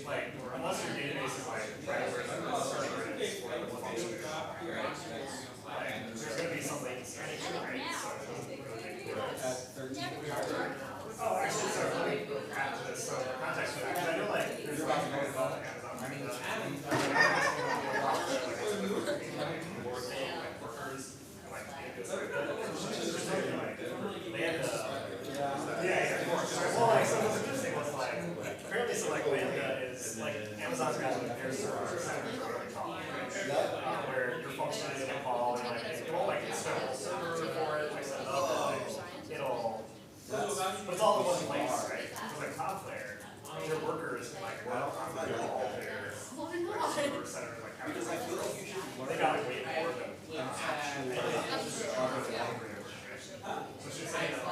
like, unless your database is like right where the server is for the function, right? Like, there's going to be some latency, right? So it doesn't really make Oh, actually, so let me add to this. So for context for that, because I know like there's a lot of going on like Amazon. Like workers, like they had the well, like so what's interesting was like apparently so like Lambda is like Amazon's got like their server where your function is gonna call and like it won't like external server for it, like set it up, it'll but it's all in one place, right? Because like Cloudflare, your workers like work on all their server centers like how they got like way more than so she's saying that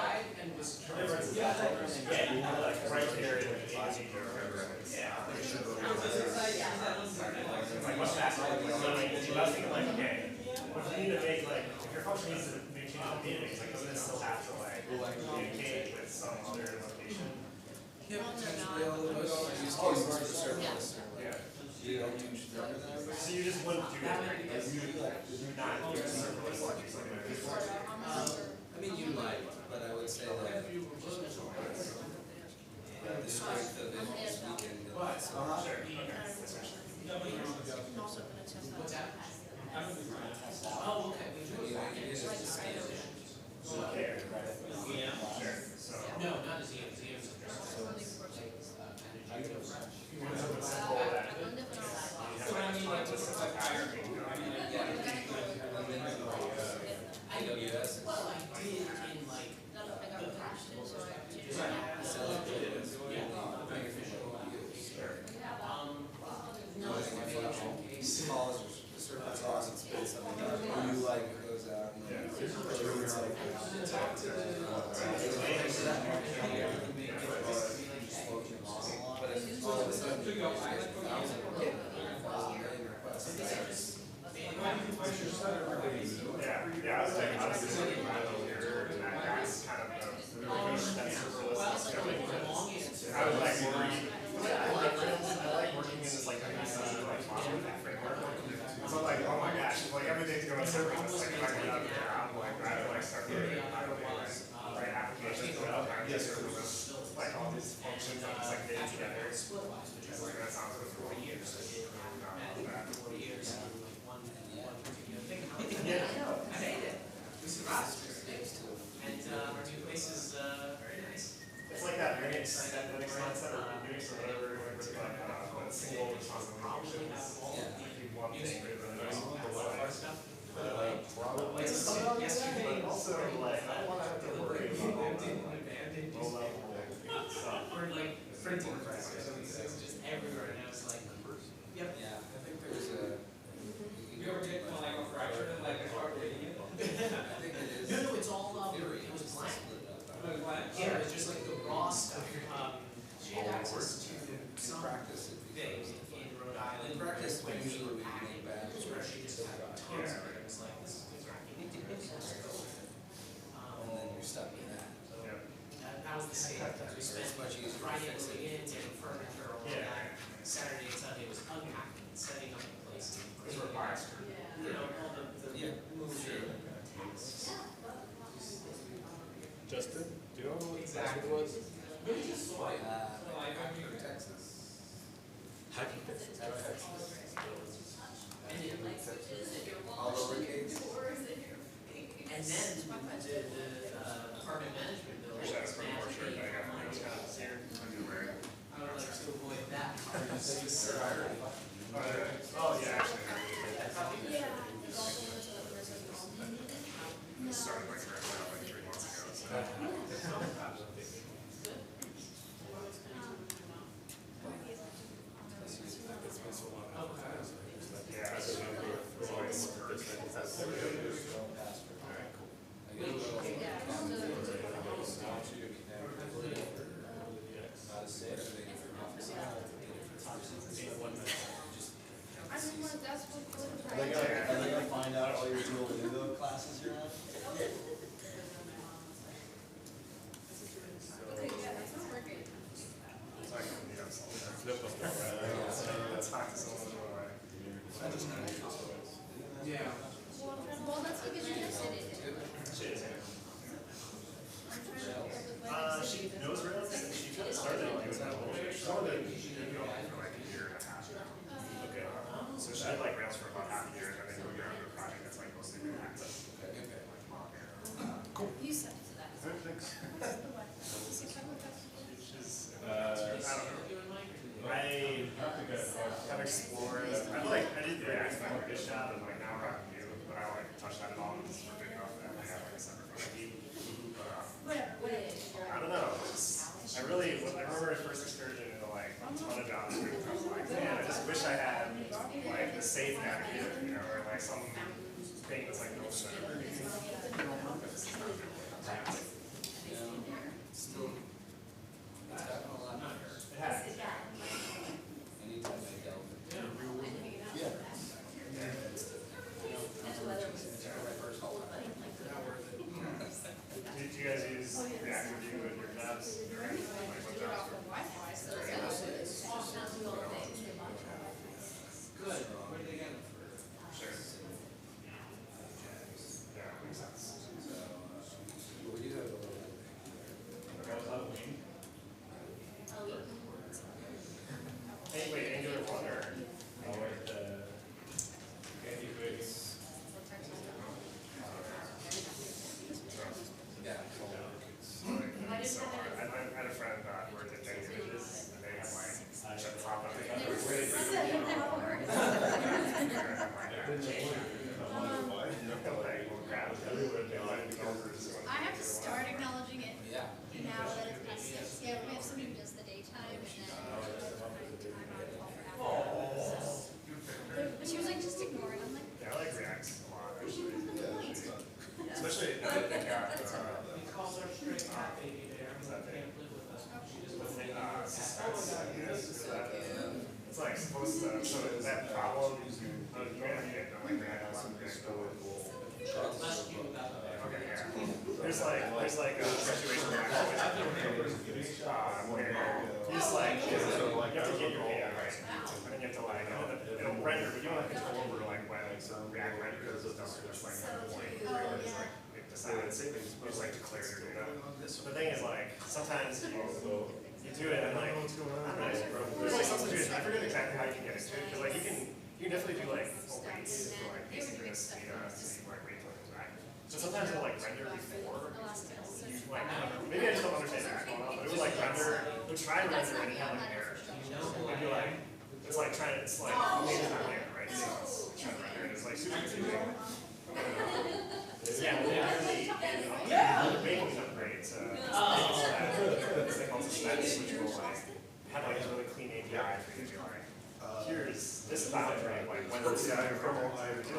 like right here in the like much faster. So I was thinking like, okay, if we need to make like if your function needs to make changes in the database, like doesn't it still have to like communicate with some other location? Yeah, potentially all of those use cases for serverless. Yeah. So you just wouldn't do that, right? You not use serverless like I mean, you might, but I would say that the strength of it is we can build it. Sure. What's that? Oh, okay. It is just scale. Yeah. Sure. So. No, not as EM. AWS. Well, I did in like the That's awesome. Space something you like goes out and it's like talk to the but it's all of a sudden you go 1,000 requests. Yeah, I was like, honestly, thinking about it here, and that's kind of the serverless scaling. I was like worried. I like working in this like MVC like monolithic framework. So I'm like, oh my gosh, like everything's going serverless. Like if I get out of there, I'm like, I have to like start creating right applications going up. I'm just serverless, like all these functions I'm just like getting together. It's like that sounds good for 4 years. Yeah, I made it. We survived. And our new place is very nice. it's like that Unix mindset or Unix or whatever, with like single responsibility. Keep one thing really nice. Probably. But also like I don't want to have to worry about low level stuff. Or like printing presses. It's just everywhere. And I was like, yep. Yeah, I think there's a. You ever get like a fracture and like start reading it? I think it is. No, it's all it was blank. Yeah, it was just like the raw stuff. She had access to some Practice it. things in Rhode Island. In practice, we usually we make batches Where she just had tons of it. It was like, this is and then you're stuck with that. that was the same. We spent It's much easier to Friday fix moving it. in, taking furniture all that. Saturday and Sunday was unpacking, setting up the place. Because we're biased. You know, all the moving tasks. Justin, do you know what Exactly. it was? Really just soy. Texas. How do you fix it? All lowercase. And then the apartment management building. Wish I was pretty more sure that I got my nose kind of here. I would like to avoid that. Oh yeah, actually. This started like right now, like 3 months ago. So. Yeah, that's always Are they gonna find out all your Duolingo classes you're on? It's like, yeah, my previous job, and like now we're at you, but I don't like touch that at all. It's for big enough that I have like a separate phone. I don't know. I remember my first excursion into like a ton of JavaScript. I was like, man, I just wish I had like the safe navigator, you know, or like some thing that's like built in there. Still, it's gotten a lot better. It has. Anytime I delve into the real world. Yeah. Do you guys use React Review in your jobs? Or like what jobs? Good, where did they get it for? Sure. Yeah, makes sense. But we do have a little bit. Hey, wait, Angular 1 or? Yeah. So I had a friend who worked at Data Images, and they had like a top of I have to start acknowledging it Yeah. now that it's past 6. Yeah, we have somebody who does the daytime and then but she was like, just ignore it. I'm like, Yeah, I like React a lot, actually. point. Especially, I think, We called her straight cat baby there, who can't live with us. She just with wasn't suspense, it's like supposed to, so that problem, you didn't know, like, React has some great less cute without the bear. Okay, yeah. There's like a situation where you just like, you have to get your data right, and then you have to like, it'll render, but you don't have control over like when React renders, it's just like a point where it's like, it decides, you just like declare your data. The thing is like, sometimes you do it and like, I don't know, there's like some situations, I forget exactly how you can get into it, because like you can definitely do like awaits for like asynchronous data to see like wait till it comes back. So sometimes it'll like render before you like, I don't know, maybe I just don't understand what's going on, but it would like render, it would try to render and have like an error. It'd be like, it's like trying to, it's like, maybe it's not there, right? So it's trying to render, and it's like super confusing. Yeah, they're making upgrades, this thing called Suspense, which will like, have like a really clean API for you to be like, here's this boundary, like when it's like definitely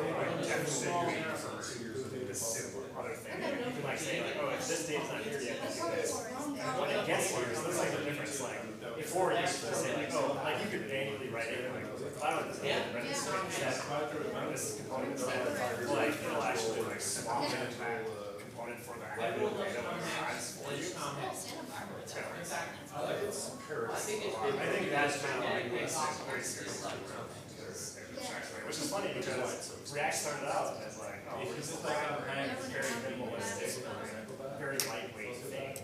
this other thing. You can like say like, oh, if this date's not here yet, you do this. And when it gets here, so there's like a difference. Like before you used to say like, oh, like you could manually write it like cloud this component instead. Like it'll actually like swap in that component for the actual data that arrives for you. It's kind of I think that's kind of like what's very serious. Which is funny because React started out as like, oh, we're just like very minimalistic, very lightweight thing.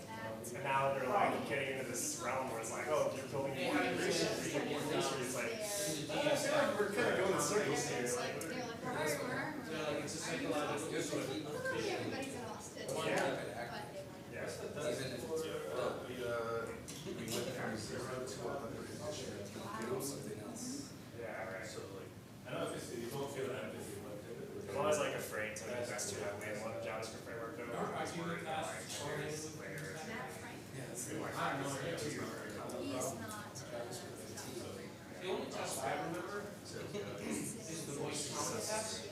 And now they're like getting into this realm where it's like, oh, you're building more integration, it's like, we're kind of going in circles here. They're like, It's a psychological issue. everybody's exhausted. Yeah. Even if it's we went from 0 to 100 this year, do something else. Yeah, right. So like, I don't know if you don't feel empathy, but I'm always like afraid to invest too heavily in one JavaScript framework though. Because we're in like layers. Yeah, it's Like, I don't know. 2 years. He is not. The only test I remember is the voice common test,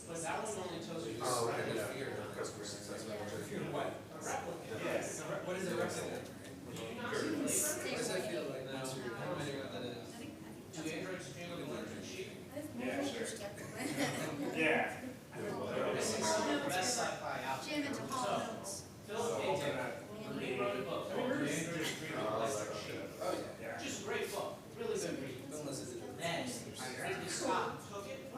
but that one only tells you. Oh, we're gonna fear the customer success manager. Fear what? A replicant. Yes. What is a replicant? Because I feel like once you're implementing that is. Do androids handle the allergen sheet? Yeah, sure. Yeah. This is some of the best sci-fi out Jam there. into all notes. Phil Hinton, he wrote a book called The Android Dream of Electric Sheep. Oh, yeah. Yeah. Just a great book, really good read. Unless it's Then, Ridley Scott took it,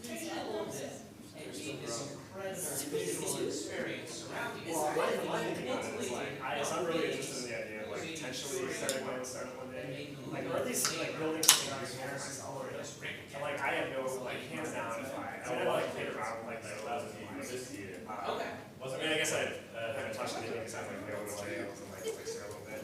changed it a little bit, and made this incredible visual experience surrounding it. Well, my thinking on it is like, I'm really interested in the idea of like potentially starting my own startup one day. Like, or at least like building something out here myself. And like, I have no, like, hands down, if I mean, I've like played around with like the Okay. I mean, I guess I haven't touched anything except like the old layout and like Elixir a little bit.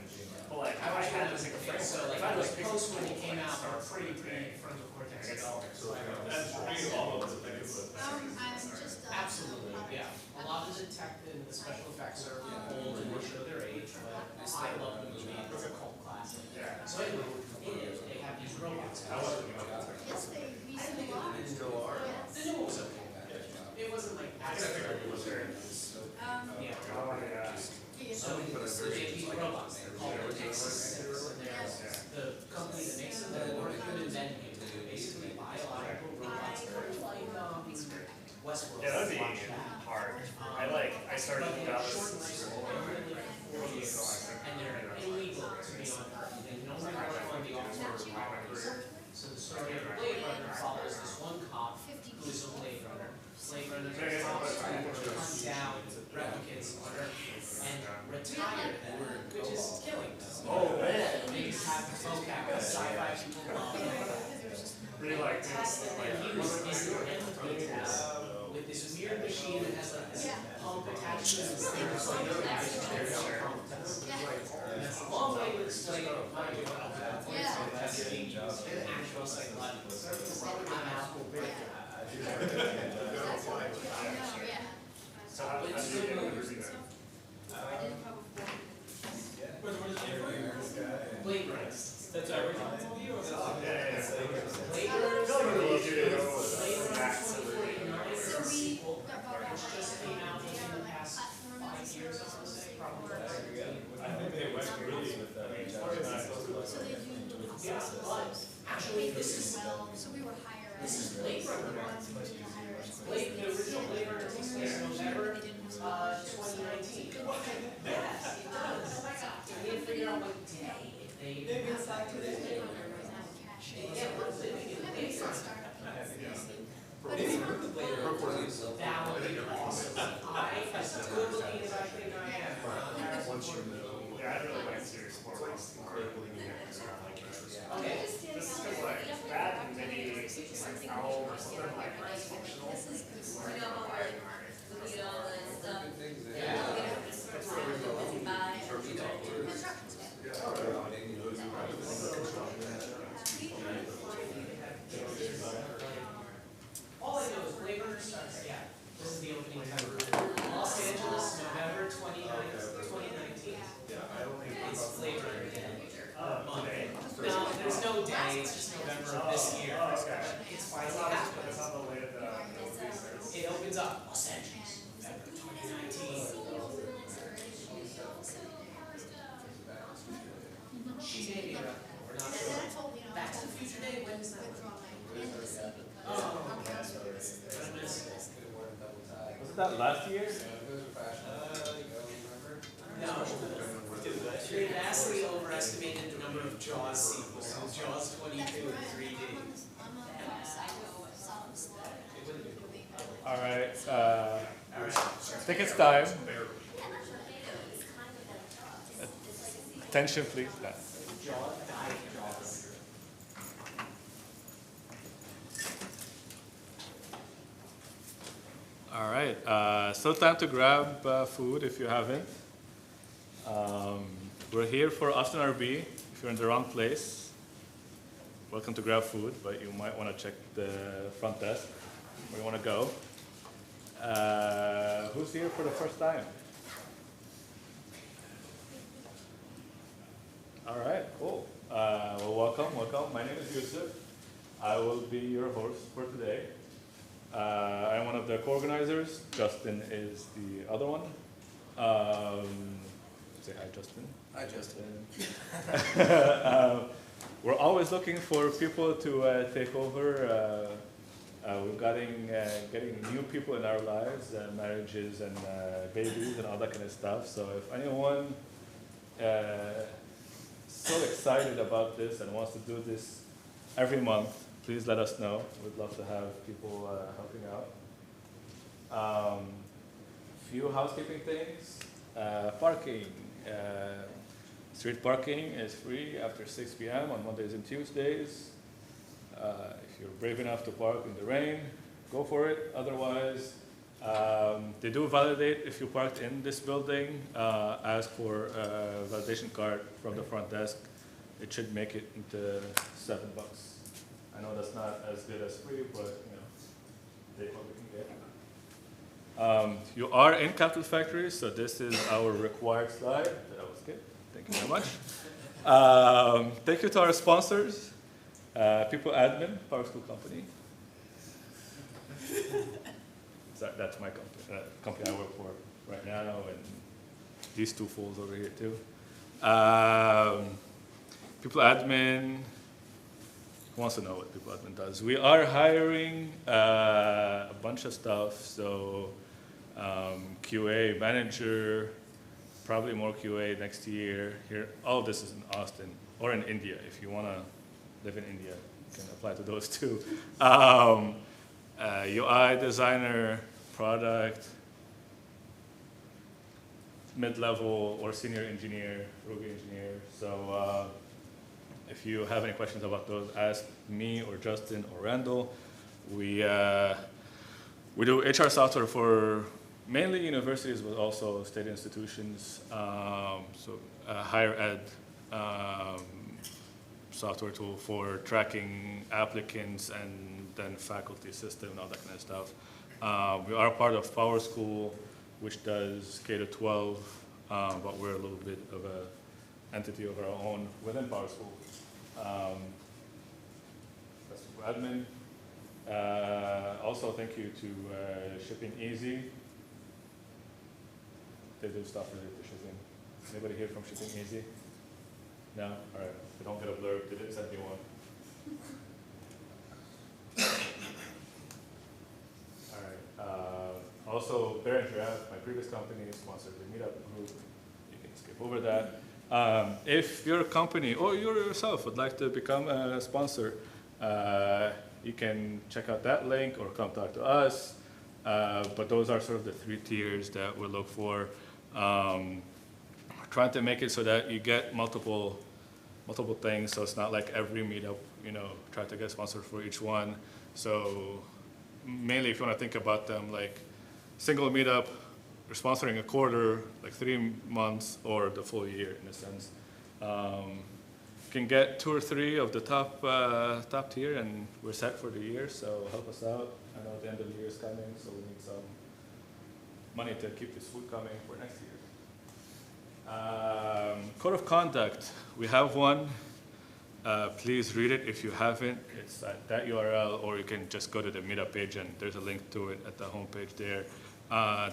But like, if I had to pick a framework, if I had to pick most when they came out, they were pretty frontal cortex development. So That's pretty all of us, I think it was. I'm just. absolutely, yeah. A lot of the tech and the special effects are old and they show their age, but I love the movie. It's a cult classic. Yeah. So anyway, they have these robots. Yes, they reason a lot. The new one was okay. It wasn't like as yeah. So they have these robots, they're called robotics, and the company that makes them, they're more good at vending it. They basically buy biological robots, very like Westworld. Yeah, that'd be Watch that. hard. I started But with they're Dallas. short and nice, they're only like 4 years, and they're illegal to be on Earth. They no longer fund the offshore priorities. So the story of Blade Runner follows this one cop who is a Blade Runner. Blade Runner cops trying to hunt down replicants on Earth and retire them, which is killing them. Oh man. They just have the vocab of sci-fi people love. Really like this. And he was in the empty with this weird machine that has like this pump attached to this thing that's like a pump test. And that's a long way to explain my job. That's an actual psychological service. I'm Apple Big. So how do you do that? Blade Runner. That's our original movie or? Yeah. Blade I Runner. feel like it's easier to go Blade with Runner that. 2049 is a sequel, which just came out within the past 5 years, I want to say, probably. I think they went really with that. So they do. Yeah, but actually, this is So we were higher. this is Blade Runner. The original Blade Runner takes place in November 2019. Yes, it does. They didn't figure out what day if they. Maybe it's like today. Yeah, we're living in Blade Runner. But it's not the That would be awesome. I, as good looking as I think I am, Yeah, I really like serious horror. okay. This is because like that and maybe like Owl or something like dysfunctional. All I know is Blade Runner starts, yeah, this is the opening title. Los Angeles, November 2019. It's Blade Runner Day. Month. No, there's no day, it's just November of this year. It's finally happened. That's not the way that the movie starts. It opens up, Los Angeles, November 2019. She may be right, we're not sure. Back to the Future Day, when is that? Oh, okay. Was that last year? No. They vastly overestimated the number of Jaws sequels, so Jaws 22 in 3D. All right. I think it's time. Attention, please. All right. So time to grab food if you haven't. We're here for Austin RB. If you're in the wrong place, welcome to grab food, but you might want to check the front desk where you want to go. Who's here for the first time? All right, cool. Well, welcome. My name is Yusuf. I will be your host for today. I'm one of the co-organizers. Justin is the other one. Say hi, Justin. Hi, Justin. We're always looking for people to take over. We're getting new people in our lives, marriages and babies and all that kind of stuff. So if anyone so excited about this and wants to do this every month, please let us know. We'd love to have people helping out. Few housekeeping things. Parking. Street parking is free after 6 p.m. on Mondays and Tuesdays. If you're brave enough to park in the rain, go for it. Otherwise, they do validate if you parked in this building. Ask for a validation card from the front desk it should make it into $7. I know that's not as good as free, but take what we can get. You are in Capital Factory, so this is our required slide. That was good. Thank you very much. Thank you to our sponsors, People Admin, PowerSchool Company. That's my company I work for right now, and these two fools over here too. People Admin, who wants to know what People Admin does? We are hiring a bunch of stuff, so QA manager, probably more QA next year. Here, all of this is in Austin or in India. If you want to live in India, you can apply to those too. UI designer, product, mid-level or senior engineer, Ruby engineer. So if you have any questions about those, ask me or Justin or Randall. We do HR software for mainly universities, but also state institutions. So higher ed software tool for tracking applicants and then faculty system and all that kind of stuff. We are part of PowerSchool, which does K-12, but we're a little bit of an entity of our own within PowerSchool. That's for admin. Also, thank you to Shipping Easy. They do stuff related to shipping. Anybody here from Shipping Easy? No? All right. If you don't get a blurb, they didn't send me one. All right. Also, Bear and Giraffe, my previous company, sponsored the Meetup group. You can skip over that. If your company or you yourself would like to become a sponsor, you can check out that link or come talk to us. But those are sort of the 3 tiers that we look for. Trying to make it so that you get multiple things, so it's not like every meetup, try to get sponsored for each one. So mainly if you want to think about them like single meetup, you're sponsoring a quarter, like 3 months, or the full year in a sense. You can get 2 or 3 of the top tier, and we're set for the year, so help us out. I know the end of the year is coming, so we need some money to keep this food coming for next year. Code of conduct, we have one. Please read it if you haven't. It's at that URL, or you can just go to the meetup page and there's a link to it at the homepage there.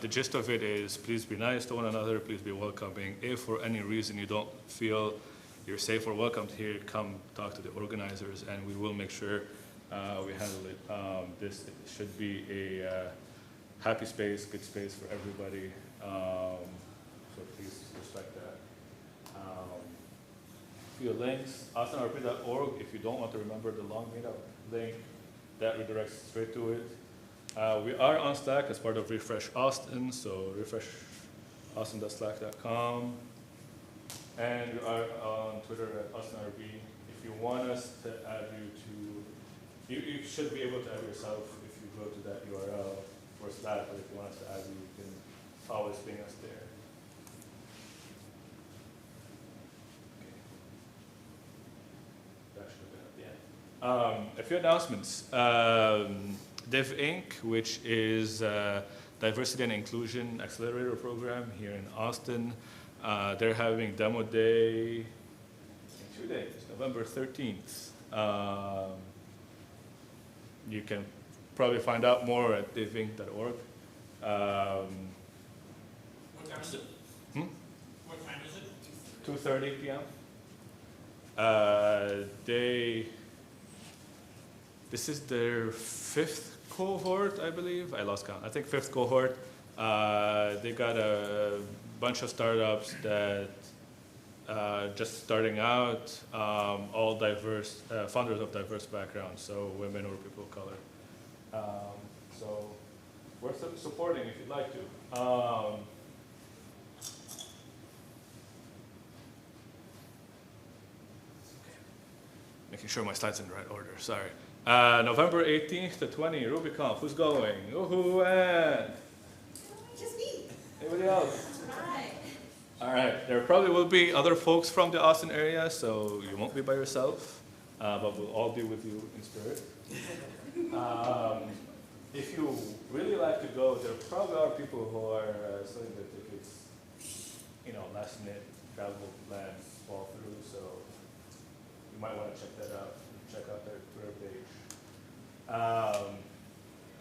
The gist of it is, please be nice to one another, please be welcoming. If for any reason you don't feel you're safe or welcomed here, come talk to the organizers and we will make sure we handle it. This should be a happy space, good space for everybody. So please respect that. Few links, austinrp.org. If you don't want to remember the long meetup link, that redirects straight to it. We are on Slack as part of Refresh Austin, so refreshaustin.slack.com. And we are on Twitter at austinrp. If you want us to add you to, you should be able to add yourself if you go to that URL for Slack, but if you want us to add you, you can always ping us there. A few announcements. Div Inc., which is a Diversity and Inclusion Accelerator program here in Austin. They're having demo day in 2 days, November 13th. You can probably find out more at divinc.org. What time is it? What time is it? 2:30 p.m. This is their 5th cohort, I believe. I lost count. I think 5th cohort. They got a bunch of startups that just starting out, all diverse, founders of diverse backgrounds, so women or people of color. So worth supporting if you'd like to. Making sure my slides in the right order, sorry. November 18th to 20, RubyConf. Who's going? Woohoo, and? Just me. Anybody else? Right. All right. right, there probably will be other folks from the Austin area, so you won't be by yourself, but we'll all be with you in spirit. If you really like to go, there probably are people who are selling their tickets, last minute travel plans fall through, so you might want to check that out. Check out their Twitter page.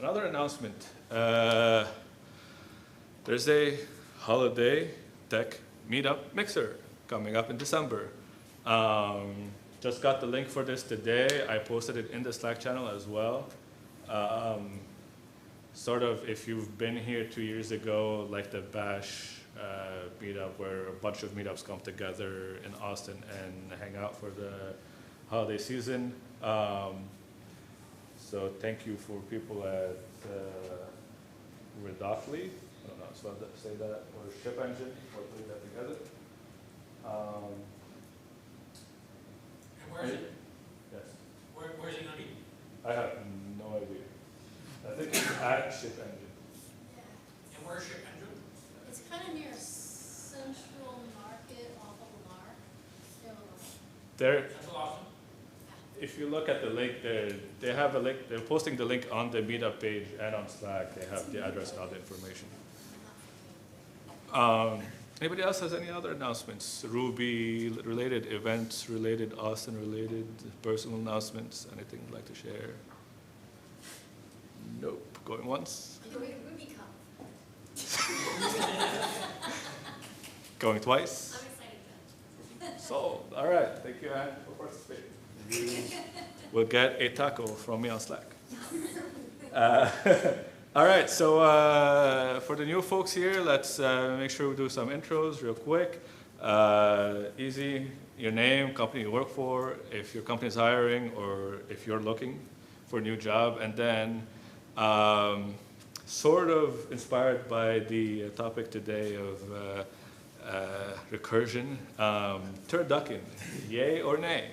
Another announcement. There's a holiday tech meetup mixer coming up in December. Just got the link for this today. I posted it in the Slack channel as well. Sort of, if you've been here 2 years ago, like the Bash meetup, where a bunch of meetups come together in Austin and hang out for the holiday season. So thank you for people at Redockley, I don't know, so I'll say that, or Ship Engine for putting that together. And where is it? Yes. Where's it gonna be? I have no idea. I think it's at Ship Engine. And where's your Andrew? It's kind of near Central Market off of Lamar. There, Central Austin? if you look at the link there, they have a link, they're posting the link on the meetup page and on Slack. They have the address and all the information. Anybody else has any other announcements? Ruby related, events related, Austin related, personal announcements, anything you'd like to share? Nope. Going once? RubyConf. Going twice? I'm excited. So, all right. Thank you, Anne, for participating. You will get a taco from me on Slack. All right, so for the new folks here, let's make sure we do some intros real quick. Easy, your name, company you work for, if your company is hiring, or if you're looking for a new job, and then sort of inspired by the topic today of recursion, turducken, yay or nay?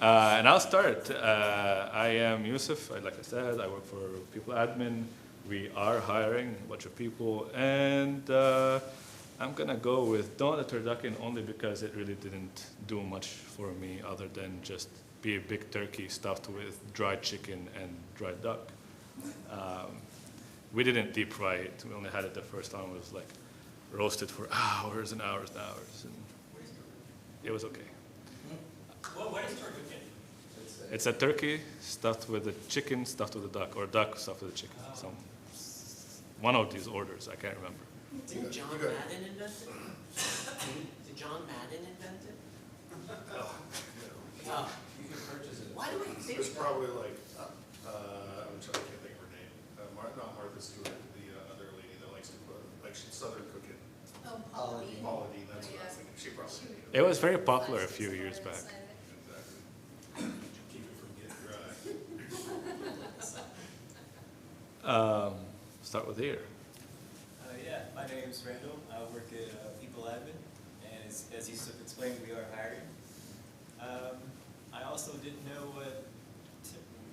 And I'll start. I am Yusuf, like I said, I work for People Admin. We are hiring a bunch of people, and I'm gonna go with don't a turducken only because it really didn't do much for me other than just be a big turkey stuffed with dried chicken and dried duck. We didn't deep fry it. We only had it the first time. It was like roasted for hours and hours and hours, and it was okay. What is turducken? It's a turkey stuffed with a chicken stuffed with a duck, or duck stuffed with a chicken. One of these orders, I can't remember. Did John Madden invent it? Did John Madden invent it? Oh, You can purchase it. why do I think It's that? probably like, I'm trying, I can't think of her name. Not Martha Stewart, the other lady that likes to cook, like she's Southern cooking. Oh, Paula Dean. Paula Dean, that's what I was thinking. She probably. It was very popular a few years back. Exactly. Keep it from getting dry. Start with here. Yeah, my name's Randall. I work at People Admin, and as Yusuf explained, we are hiring. I also didn't know what,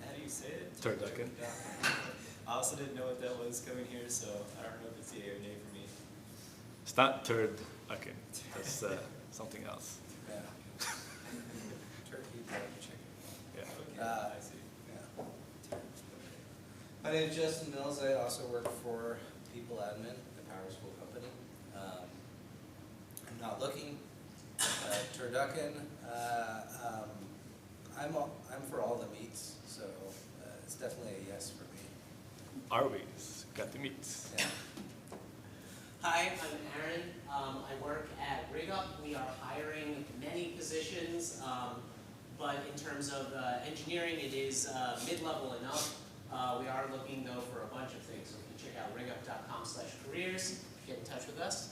how do you say it? Turducken. I also didn't know what that was coming here, so I don't know if it's yay or nay for me. It's not turducken. That's something else. Yeah. Turkey, duck, chicken. Yeah. Okay, I see. Yeah. My name is Justin Mills. I also work for People Admin, the Power School company. I'm not looking. Turducken. I'm for all the meats, so it's definitely a yes for me. Arby's got the meats. Yeah. Hi, I'm Aaron. I work at RigUp. We are hiring many positions, but in terms of engineering, it is mid-level enough. We are looking though for a bunch of things, so you can check out rigup.com/careers. Get in touch with us.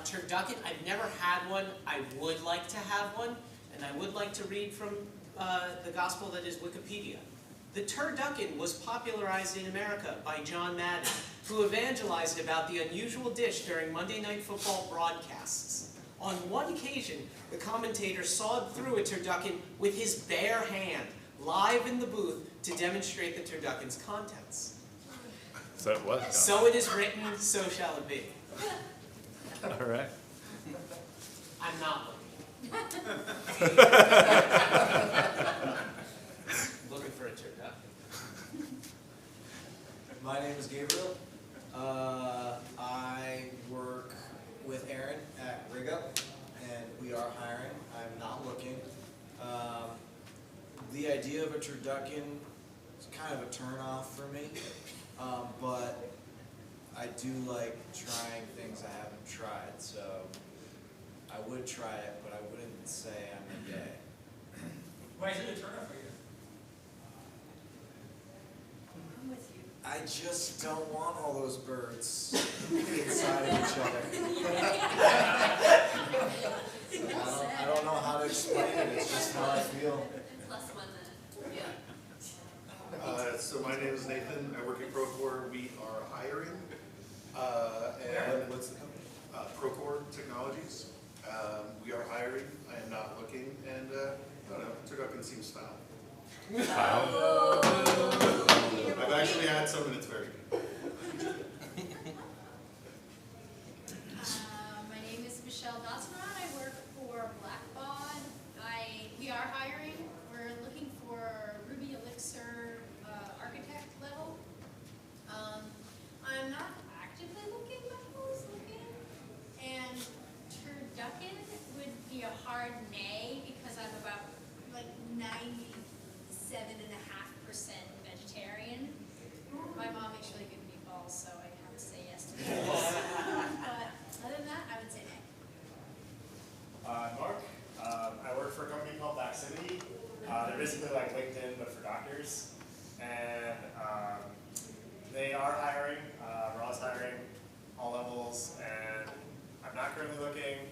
Turducken, I've never had one. I would like to have one, and I would like to read from the gospel that is Wikipedia. The turducken was popularized in America by John Madden, who evangelized about the unusual dish during Monday Night Football broadcasts. On one occasion, the commentator sawed through a turducken with his bare hand, live in the booth, to demonstrate the turducken's contents. So it was. So it is written, so shall it be. All right. I'm not looking. Looking for a turducken. My name is Gabriel. I work with Aaron at Rig Up, and we are hiring. I'm not looking. The idea of a turducken is kind of a turn-off for me, but I do like trying things I haven't tried, so I would try it, but I wouldn't say I'm a yay. Why is it a turnoff for you? I'm with you. I just don't want all those birds inside of each other. I don't know how to explain it, it's just how I feel. And plus one, yeah. So my name is Nathan, I work at Procore, we are hiring. And What's the company? Procore Technologies, we are hiring, I am not looking, and, I don't know, turducken seems foul. I've actually had some and it's very good. My name is Michelle Gosserod. I work for Blackbaud. We are hiring. We're looking for Ruby Elixir architect level. I'm not actively looking, but who's looking? And turducken would be a hard nay because I'm about like 97.5% vegetarian. My mom makes really good meatballs, so I have to say yes to that. But other than that, I would say nay. Mark, I work for a company called Black City. They're basically like LinkedIn, but for doctors. And they are hiring. We're always hiring, all levels, and I'm not currently looking.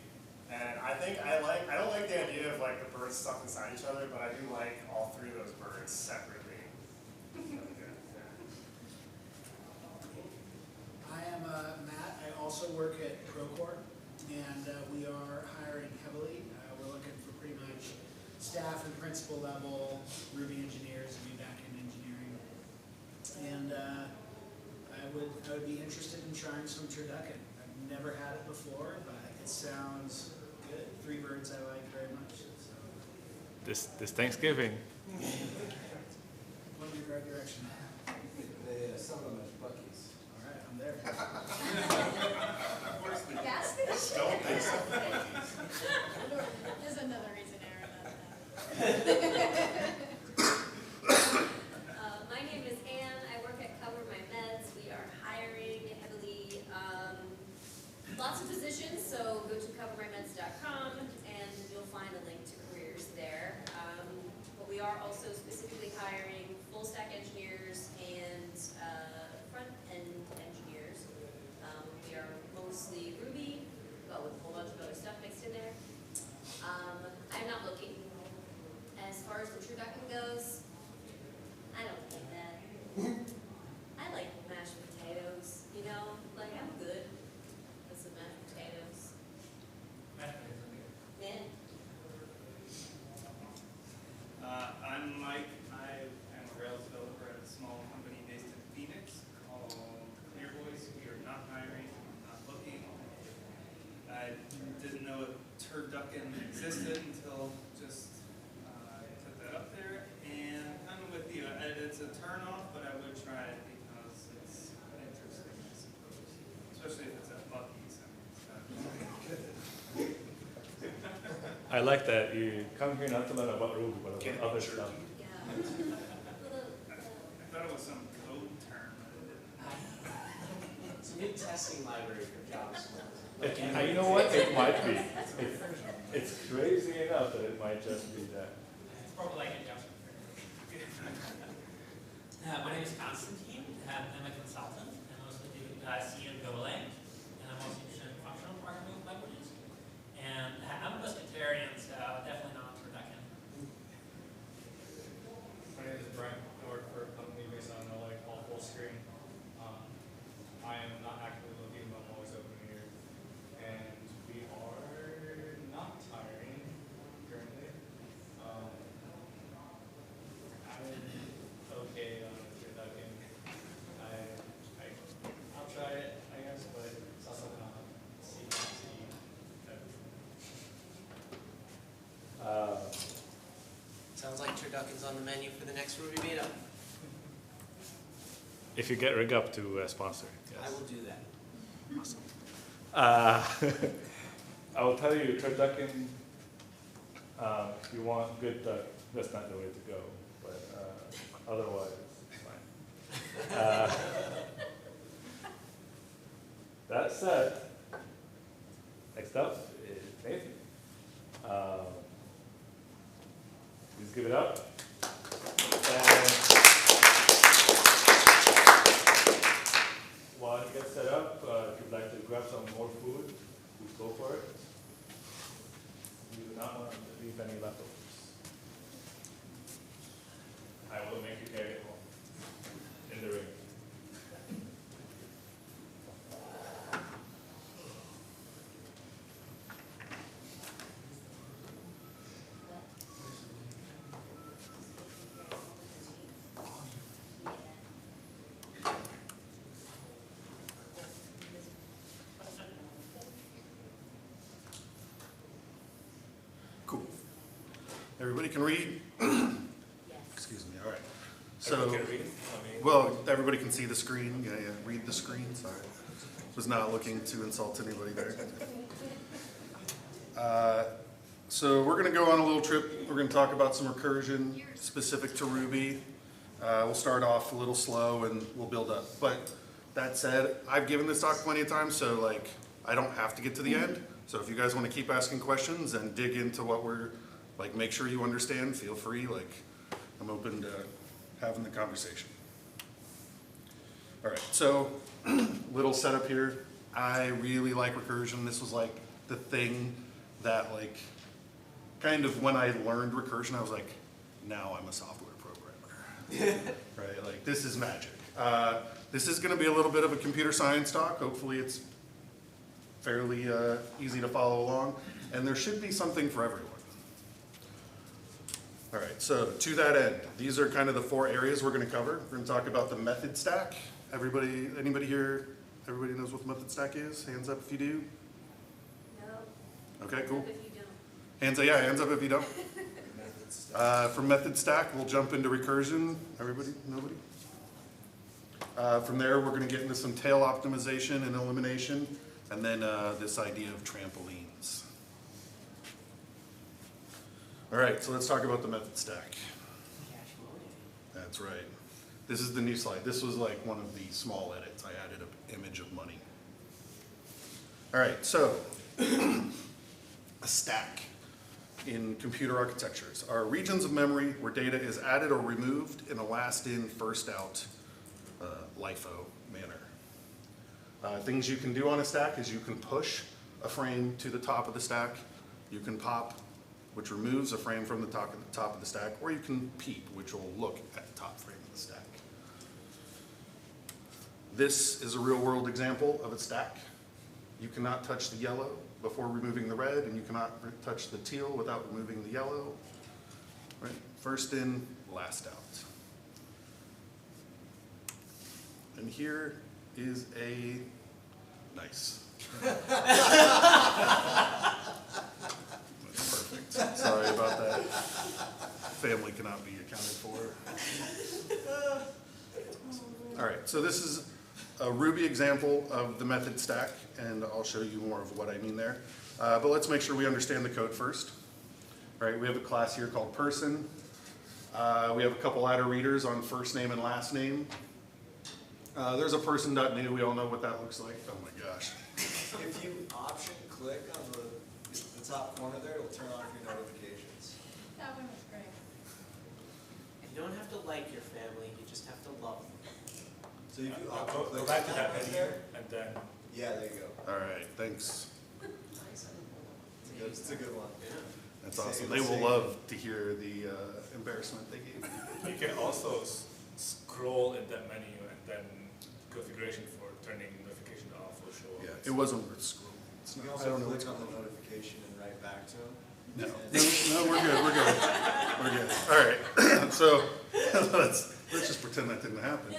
And I think I don't like the idea of like the birds stuck inside each other, but I do like all three of those birds separately. I am Matt. I also work at Procore, and we are hiring heavily. We're looking for pretty much staff and principal level Ruby engineers and back-end engineering. And I would be interested in trying some turducken. I've never had it before, but it sounds good. Three birds I like very much. So. This Thanksgiving. Point in the right direction. They sell them at Buc-ee's. All right, I'm there. Gas station? Don't think so. There's another reason Aaron does My name is Anne. I work at Cover My Meds. We are hiring heavily. Lots of positions, so go to covermymeds.com and you'll find a link to careers there. But we are also specifically hiring full stack engineers and front-end engineers. We are mostly Ruby, but with a whole bunch of other stuff mixed in there. I'm not looking. As far as the turducken goes, I don't think that. I like mashed potatoes, you know, like I'm good with some mashed potatoes. Yeah. I'm Mike. I am a Rails developer at a small company based in Phoenix called ClearVoice. We are not hiring, not looking. I didn't know if turducken existed until just put that up there. And I'm with you. It's a turn off, but I would try it because it's interesting, I suppose. Especially if it's at Buc-ee's. I like that you come here not to learn about Ruby, but Can't about other be stuff. Yeah. I thought it was some code term, but it didn't. It's a good testing library for JavaScript. You know what? It might be. It's crazy enough that it might just be that. It's probably like a JavaScript. My name is Constantine. I'm a consultant. I mostly do C and Golang, and I'm also interested in functional programming languages. And I'm a pescatarian, so definitely not turducken. My name is Brent. I work for a company based on LA called Fullscreen. I am not actively looking, but I'm always open here. And we are not hiring currently. I'm okay on turducken. I'll try it. I turduckens on the menu for the next Ruby meetup. If you get Rig Up to sponsor it, I yes. will do that. Awesome. I will tell you, turducken, if you want good duck, that's not the way to go, but otherwise, it's fine. That said, next up is Nathan. Please give it up. And while he gets set up, if you'd like to grab some more food, please go for it. You do not want to leave any leftovers. I will make you carry it home in the ring. Cool. Everybody can read? Excuse me, all right. Everyone So, can read? I mean, well, everybody can see the screen, yeah, read the screen, sorry. Was not looking to insult anybody there. So we're gonna go on a little trip. We're gonna talk about some recursion specific to Ruby. We'll start off a little slow and we'll build up. But that said, I've given this talk plenty of times, so like, I don't have to get to the end. So if you guys wanna keep asking questions and dig into what we're, like, make sure you understand, feel free, like, I'm open to having the conversation. All right, so little setup here. I really like recursion. This was like the thing that like, kind of when I learned recursion, I was like, now I'm a software programmer. Right, like this is magic. This is gonna be a little bit of a computer science talk. Hopefully it's fairly easy to follow along. And there should be something for everyone. All right, so to that end, these are kind of the 4 areas we're gonna cover. We're gonna talk about the method stack. Anybody here, everybody knows what the method stack is? Hands up if you do. No. Okay, cool. If you don't. Hands up if you don't. For method stack, we'll jump into recursion. Everybody, nobody? From there, we're gonna get into some tail optimization and elimination, and then this idea of trampolines. All right, so let's talk about the method stack. That's right. This is the new slide. This was like one of the small edits. I added an image of money. All right, so a stack in computer architectures are regions of memory where data is added or removed in a last in, first out LIFO manner. Things you can do on a stack is you can push a frame to the top of the stack, you can pop, which removes a frame from the top of the stack, or you can peep, which will look at the top frame of the stack. This is a real world example of a stack. You cannot touch the yellow before removing the red, and you cannot touch the teal without removing the yellow. Right? First in, last out. And here is a nice. That's perfect. Sorry about that. Family cannot be accounted for. All right, so this is a Ruby example of the method stack, and I'll show you more of what I mean there. But let's make sure we understand the code first. All right, we have a class here called person. We have a couple adder readers on first name and last name. There's a person.new, we all know what that looks like. Oh my gosh. If you option click on the top corner there, it'll turn off your notifications. That one was great. You don't have to like your family, you just have to love them. So if you Go option click back to on that right menu, there, and then yeah, there you go. All right, thanks. It's a good one. That's awesome. They will love to hear the embarrassment they gave you. you can also scroll in that menu and then configuration for turning notification off will show up. Yeah, it wasn't worth scrolling. It's You not- can I don't also know click what's on going the on. notification and write back to them. No, we're good, we're good. We're good. All right, so let's just pretend that didn't happen.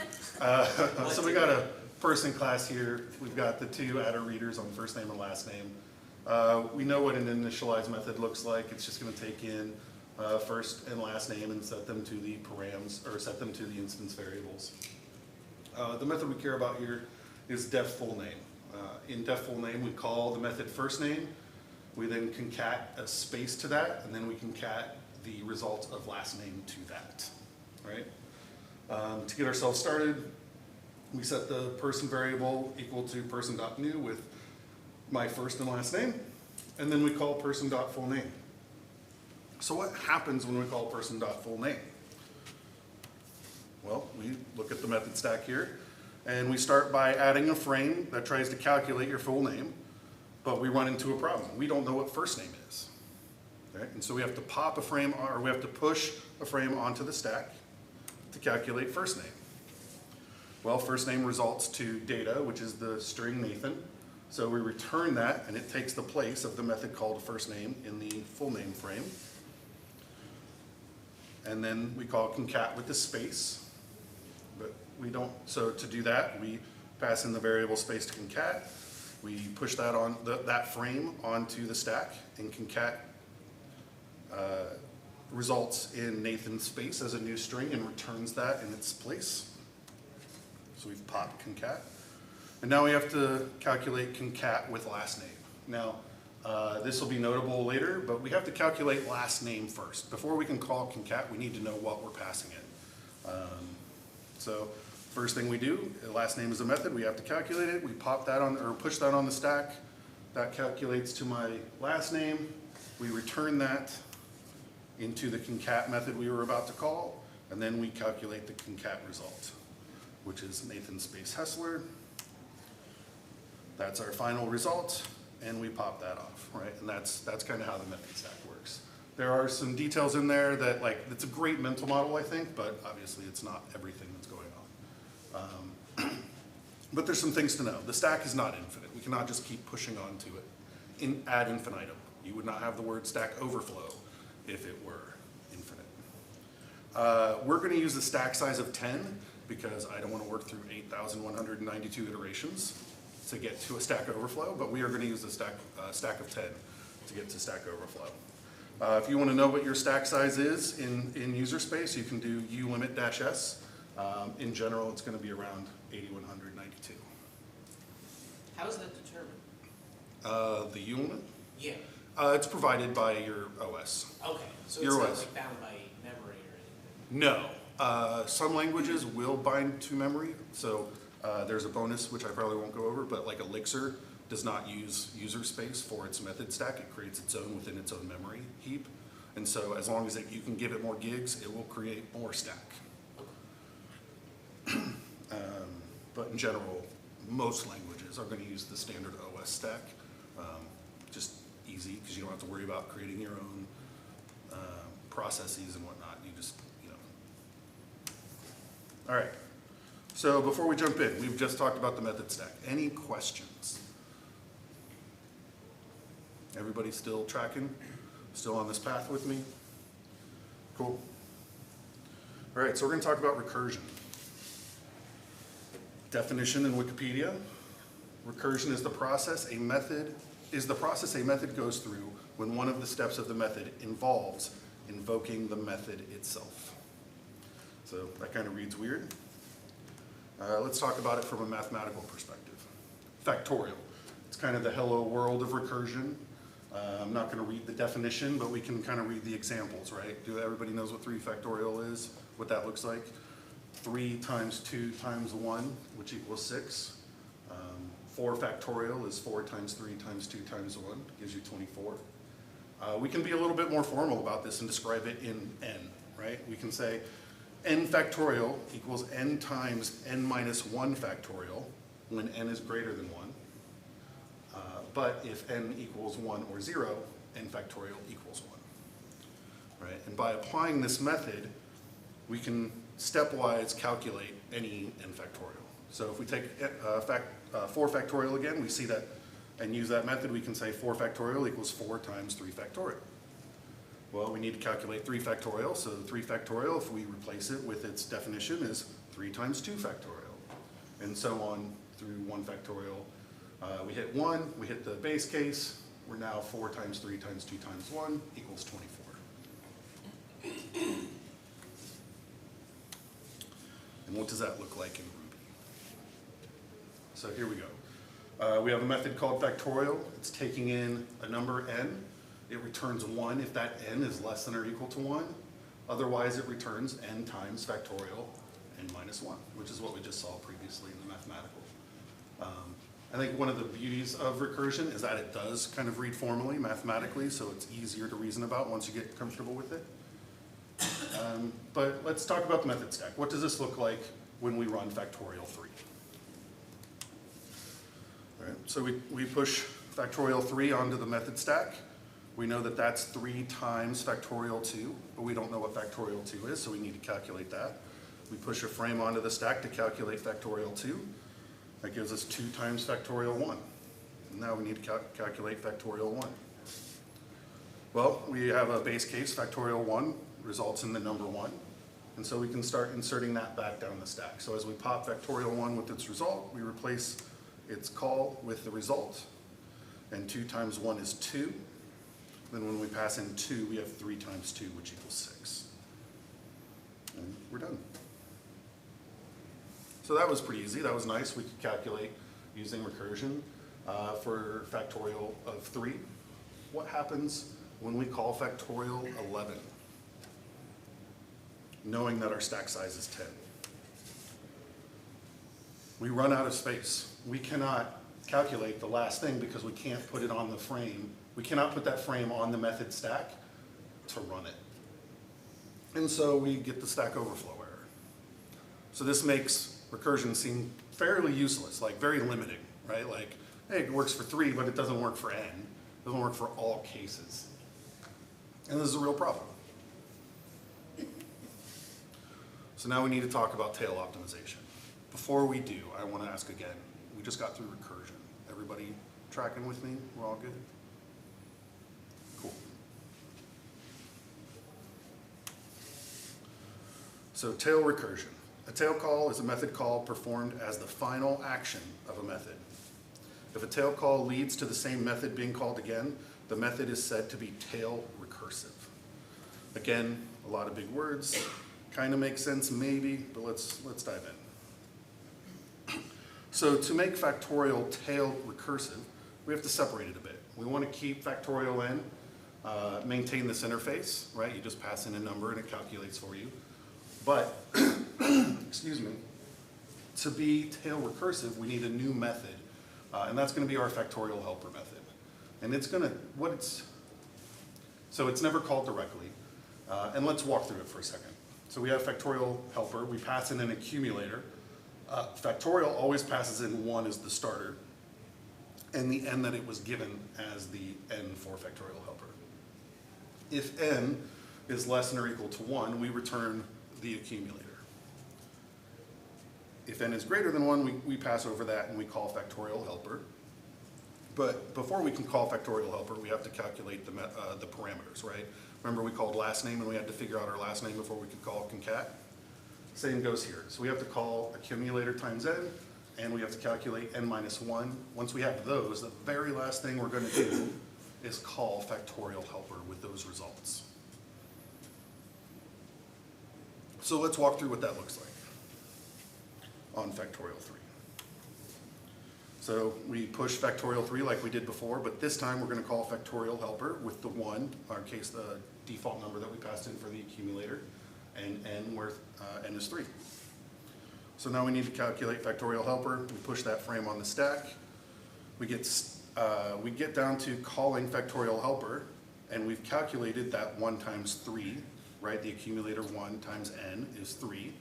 So we got a person class here. We've got the 2 adder readers on first name and last name. We know what an initialize method looks like. It's just gonna take in first and last name and set them to the params, or set them to the instance variables. The method we care about here is def full name. In def full name, we call the method first name. We then concat a space to that, and then we concat the result of last name to that, right? To get ourselves started, we set the person variable equal to person.new with my first and last name, and then we call person.fullName. So what happens when we call person.fullName? Well, we look at the method stack here, and we start by adding a frame that tries to calculate your full name, but we run into a problem. We don't know what first name is. Okay? And so we have to pop a frame, or we have to push a frame onto the stack to calculate first name. Well, first name results to data, which is the string Nathan. So we return that, and it takes the place of the method called first name in the full name frame. And then we call concat with the space. But we don't, so to do that, we pass in the variable space to concat. We push that on that frame onto the stack, and concat results in Nathan's space as a new string and returns that in its place. So we've popped concat. And now we have to calculate concat with last name. Now, this will be notable later, but we have to calculate last name first. Before we can call concat, we need to know what we're passing in. So first thing we do, last name is a method, we have to calculate it. We pop that on, or push that on the stack. That calculates to my last name. We return that into the concat method we were about to call, and then we calculate the concat result, which is Nathan space Hessler. That's our final result, and we pop that off, right? And that's kind of how the method stack works. There are some details in there that, like, it's a great mental model, I think, but obviously it's not everything that's going on. But there's some things to know. The stack is not infinite. We cannot just keep pushing onto it ad infinitum. You would not have the word Stack Overflow if it were infinite. We're going to use a stack size of 10 because I don't want to work through 8,192 iterations to get to a Stack Overflow, but we are going to use a stack of 10 to get to Stack Overflow. If you want to know what your stack size is in user space, you can do ulimit-s. In general, it's going to be around 8,192. How is that determined? The ulimit? Yeah. It's provided by your OS. Okay, so Your it's not OS. like bound by memory or anything? No. Some languages will bind to memory, so there's a bonus, which I probably won't go over, but like Elixir does not use user space for its method stack. It creates its own within its own memory heap. And so as long as you can give it more gigs, it will create more stack. But in general, most languages are going to use the standard OS stack. Just easy, because you don't have to worry about creating your own processes and whatnot. You just, All right. So before we jump in, we've just talked about the method stack. Any questions? Everybody still tracking? Still on this path with me? Cool. All right, so we're going to talk about recursion. Definition in Wikipedia: recursion is the process a method goes through when one of the steps of the method involves invoking the method itself. So that kind of reads weird. Let's talk about it from a mathematical perspective. Factorial. It's kind of the hello world of recursion. I'm not going to read the definition, but we can kind of read the examples, right? Everybody knows what 3 factorial is, what that looks like? 3 times 2 times 1, which equals 6. 4 factorial is 4 times 3 times 2 times 1, gives you 24. We can be a little bit more formal about this and describe it in n, right? We can say n factorial equals n times n minus 1 factorial when n is greater than 1. But if n equals 1 or 0, n factorial equals 1, right? And by applying this method, we can stepwise calculate any n factorial. So if we take 4 factorial again, we see that, and use that method, we can say 4 factorial equals 4 times 3 factorial. Well, we need to calculate 3 factorial, so 3 factorial, if we replace it with its definition, is 3 times 2 factorial, and so on through 1 factorial. We hit 1, we hit the base case, we're now 4 times 3 times 2 times 1 equals 24. And what does that look like in Ruby? So here we go. We have a method called factorial. It's taking in a number n. It returns 1 if that n is less than or equal to 1. Otherwise, it returns n times factorial n minus 1, which is what we just saw previously in the mathematical. I think one of the beauties of recursion is that it does kind of read formally, mathematically, so it's easier to reason about once you get comfortable with it. But let's talk about the method stack. What does this look like when we run factorial 3? All right, so we push factorial 3 onto the method stack. We know that that's 3 times factorial 2, but we don't know what factorial 2 is, so we need to calculate that. We push a frame onto the stack to calculate factorial 2. That gives us 2 times factorial 1. And now we need to calculate factorial 1. Well, we have a base case, factorial 1 results in the number 1. And so we can start inserting that back down the stack. So as we pop factorial 1 with its result, we replace its call with the result. And 2 times 1 is 2. Then when we pass in 2, we have 3 times 2, which equals 6. And we're done. So that was pretty easy. That was nice. We could calculate using recursion for factorial of 3. What happens when we call factorial 11, knowing that our stack size is 10? We run out of space. We cannot calculate the last thing because we can't put it on the frame. We cannot put that frame on the method stack to run it. And so we get the Stack Overflow error. So this makes recursion seem fairly useless, like very limiting, right? Like, hey, it works for 3, but it doesn't work for n. It doesn't work for all cases. And this is a real problem. So now we need to talk about tail optimization. Before we do, I want to ask again, we just got through recursion. Everybody tracking with me? We're all good? Cool. So tail recursion. A tail call is a method call performed as the final action of a method. If a tail call leads to the same method being called again, the method is said to be tail recursive. Again, a lot of big words. Kind of makes sense maybe, but let's dive in. So to make factorial tail recursive, we have to separate it a bit. We want to keep factorial n, maintain this interface, right? You just pass in a number and it calculates for you. But, excuse me, to be tail recursive, we need a new method, and that's going to be our factorial helper method. And it's going to, so it's never called directly, and let's walk through it for a second. So we have factorial helper, we pass in an accumulator. Factorial always passes in 1 as the starter, and the n that it was given as the n for factorial helper. If n is less than or equal to 1, we return the accumulator. If n is greater than 1, we pass over that and we call factorial helper. But before we can call factorial helper, we have to calculate the parameters, right? Remember we called last name and we had to figure out our last name before we could call concat? Same goes here. So we have to call accumulator times n, and we have to calculate n minus 1. Once we have those, the very last thing we're going to do is call factorial helper with those results. So let's walk through what that looks like on factorial 3. So we push factorial 3 like we did before, but this time we're going to call factorial helper with the 1, in our case the default number that we passed in for the accumulator, and n where n is 3. So now we need to calculate factorial helper. We push that frame on the stack. We get down to calling factorial helper, and we've calculated that 1 times 3, right? The accumulator 1 times n is 3,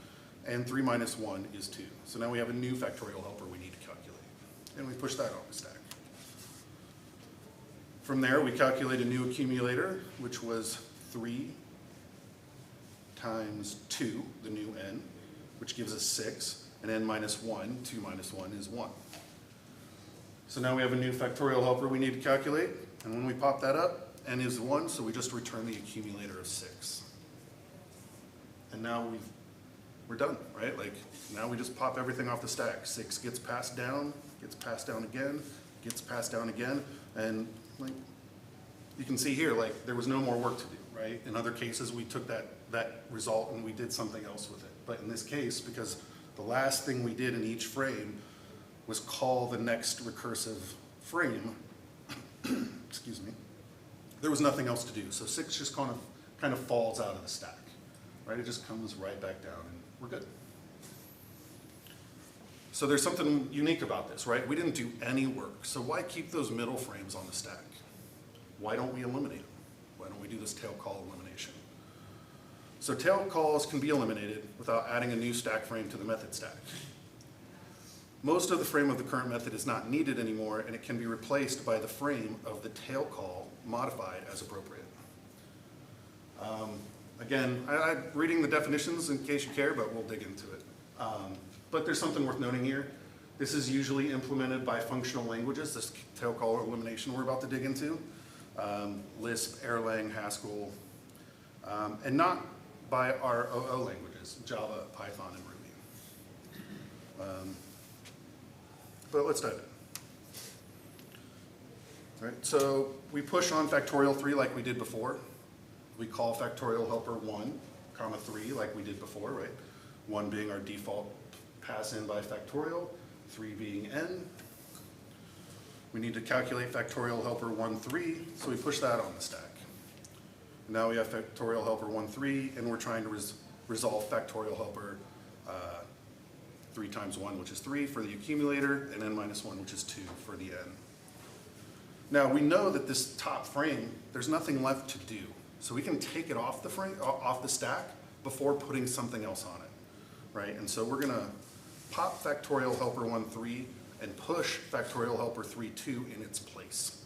and 3 minus 1 is 2. So now we have a new factorial helper we need to calculate, and we push that on the stack. From there, we calculate a new accumulator, which was 3 times 2, the new n, which gives us 6, and n minus 1, 2 minus 1 is 1. So now we have a new factorial helper we need to calculate, and when we pop that up, n is 1, so we just return the accumulator of 6. And now we're done, right? Like, now we just pop everything off the stack. 6 gets passed down again, gets passed down again, and like, you can see here, like, there was no more work to do, right? In other cases, we took that result and we did something else with it. But in this case, because The last thing we did in each frame was call the next recursive frame. Excuse me. There was nothing else to do, so 6 just kind of falls out of the stack, right? It just comes right back down, and we're good. So there's something unique about this, right? We didn't do any work, so why keep those middle frames on the stack? Why don't we eliminate them? Why don't we do this tail call elimination? So tail calls can be eliminated without adding a new stack frame to the method stack. Most of the frame of the current method is not needed anymore, and it can be replaced by the frame of the tail call modified as appropriate. Again, I'm reading the definitions in case you care, but we'll dig into it. But there's something worth noting here. This is usually implemented by functional languages, this tail call elimination we're about to dig into. Lisp, Erlang, Haskell, and not by our OO languages, Java, Python, and Ruby. But let's dive in. All right, so we push on factorial 3 like we did before. We call factorial helper 1, comma 3 like we did before, right? 1 being our default pass in by factorial, 3 being n. We need to calculate factorial helper 1, 3, so we push that on the stack. Now we have factorial helper 1, 3, and we're trying to resolve factorial helper 3 times 1, which is 3 for the accumulator, and n minus 1, which is 2 for the n. Now we know that this top frame, there's nothing left to do. So we can take it off the frame, off the stack before putting something else on it, right? And so we're gonna pop factorial helper 1, 3 and push factorial helper 3, 2 in its place,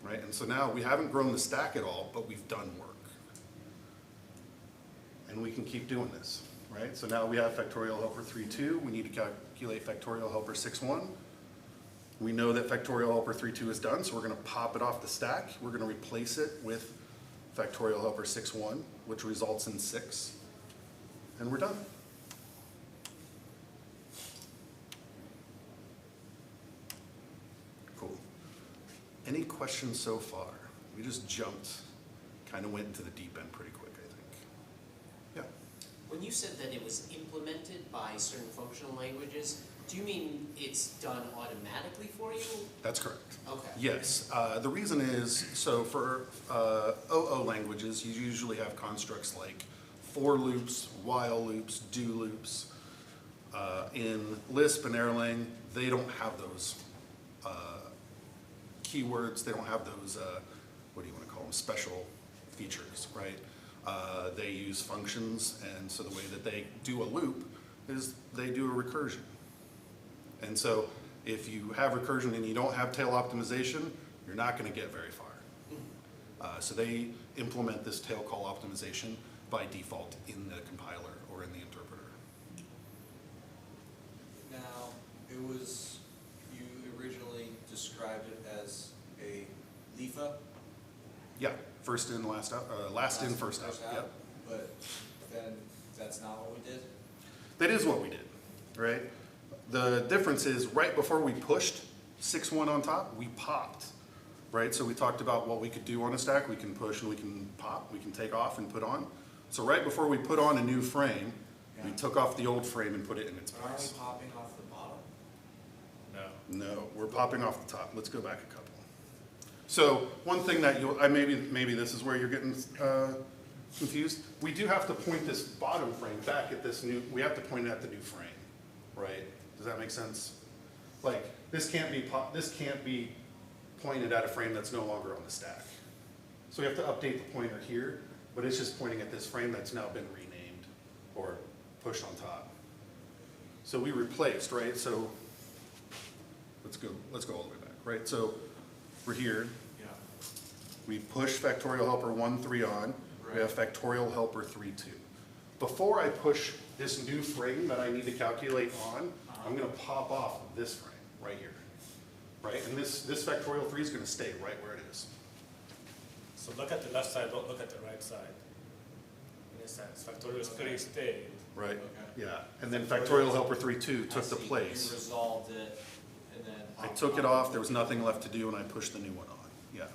right? And so now we haven't grown the stack at all, but we've done work. And we can keep doing this, right? So now we have factorial helper 3, 2. We need to calculate factorial helper 6, 1. We know that factorial helper 3, 2 is done, so we're gonna pop it off the stack. We're gonna replace it with factorial helper 6, 1, which results in 6, and we're done. Cool. Any questions so far? We just jumped, kind of went into the deep end pretty quick, I think. Yeah. When you said that it was implemented by certain functional languages, do you mean it's done automatically for you? That's correct. Okay. Yes. The reason is, so for OO languages, you usually have constructs like for loops, while loops, do loops. In Lisp and Erlang, they don't have those keywords. They don't have those, what do you want to call them, special features, right? They use functions, and so the way that they do a loop is they do a recursion. And so if you have recursion and you don't have tail optimization, you're not going to get very far. So they implement this tail call optimization by default in the compiler or in the interpreter. Now, it was, you originally described it as a LIFA? Yeah, first in, last out, last in, first out. Yep. But then that's not what we did? That is what we did, right? The difference is right before we pushed 6, 1 on top, we popped, right? So we talked about what we could do on a stack. We can push and we can pop, we can take off and put on. So right before we put on a new frame, we took off the old frame and put it in its But aren't place. we popping off the bottom? No. No, we're popping off the top. Let's go back a couple. So one thing that you'll, maybe this is where you're getting confused. We do have to point this bottom frame back at this new, we have to point it at the new frame, right? Does that make sense? Like, this can't be pointed at a frame that's no longer on the stack. So we have to update the pointer here, but it's just pointing at this frame that's now been renamed or pushed on top. So we replaced, right? So let's go all the way back, right? So we're here. Yeah. We push factorial helper 1, 3 on. We have factorial helper 3, 2. Before I push this new frame that I need to calculate on, I'm going to pop off this frame right here, right? And this factorial 3 is going to stay right where it is. So look at the left side, don't look at the right side. In a sense, factorial 3 stayed. Right. Okay. Yeah. And then factorial helper 3, 2 took the You place. resolved it, and then. I took it off. There was nothing left to do, and I pushed the new one on. Yeah.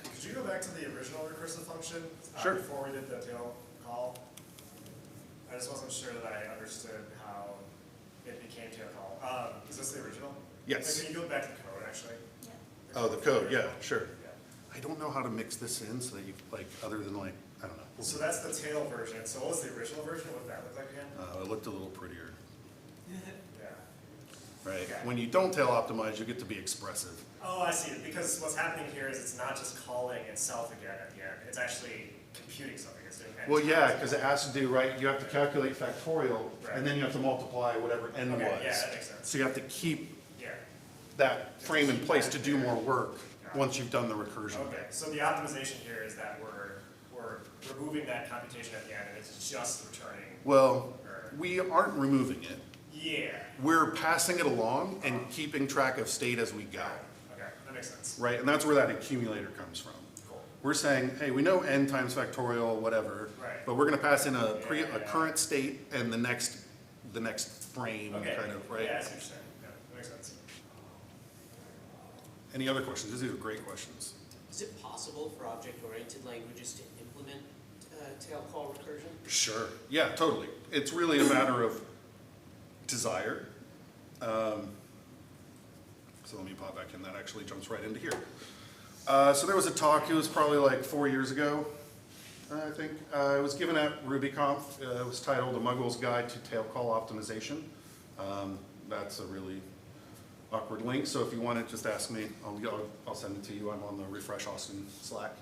Could you go back to the original recursive function? Sure. Before we did the tail call? I just wasn't sure that I understood how it became tail call. Is this the original? Yes. Like, can you go back to code, actually? Oh, the code, yeah, sure. I don't know how to mix this in so that you, like, other than like, I don't know. So that's the tail version. So what was the original version? What did that look like again? It looked a little prettier, Yeah. right? Okay. When you don't tail optimize, you get to be expressive. Oh, I see. Because what's happening here is it's not just calling itself again at the end. It's actually computing something. It's doing n Well, yeah, times. because it has to do, right, you have to calculate factorial, and then you have to multiply whatever n was. Okay, yeah, that makes sense. So you have to keep Yeah. that frame in place to do more work once you've done the recursion. Okay. So the optimization here is that we're removing that computation at the end, and it's just returning. Well, Or, we aren't removing it. yeah. We're passing it along and keeping track of state as we go, Okay, that makes sense. right? And that's where that accumulator comes from. Cool. We're saying, hey, we know n times factorial, whatever, Right. but we're gonna pass in a Yeah. current state and the next frame, Okay. kind of, right? Yeah, I see what you're saying. Yeah, that makes sense. Any other questions? These are great questions. Is it possible for object-oriented languages to implement tail call recursion? Sure. Yeah, totally. It's really a matter of desire. So let me pop back in. That actually jumps right into here. So there was a talk, it was probably like 4 years ago, I think. It was given at RubyConf. It was titled A Muggle's Guide to Tail Call Optimization. That's a really awkward link, so if you want it, just ask me. I'll send it to you. I'm on the Refresh Austin Slack.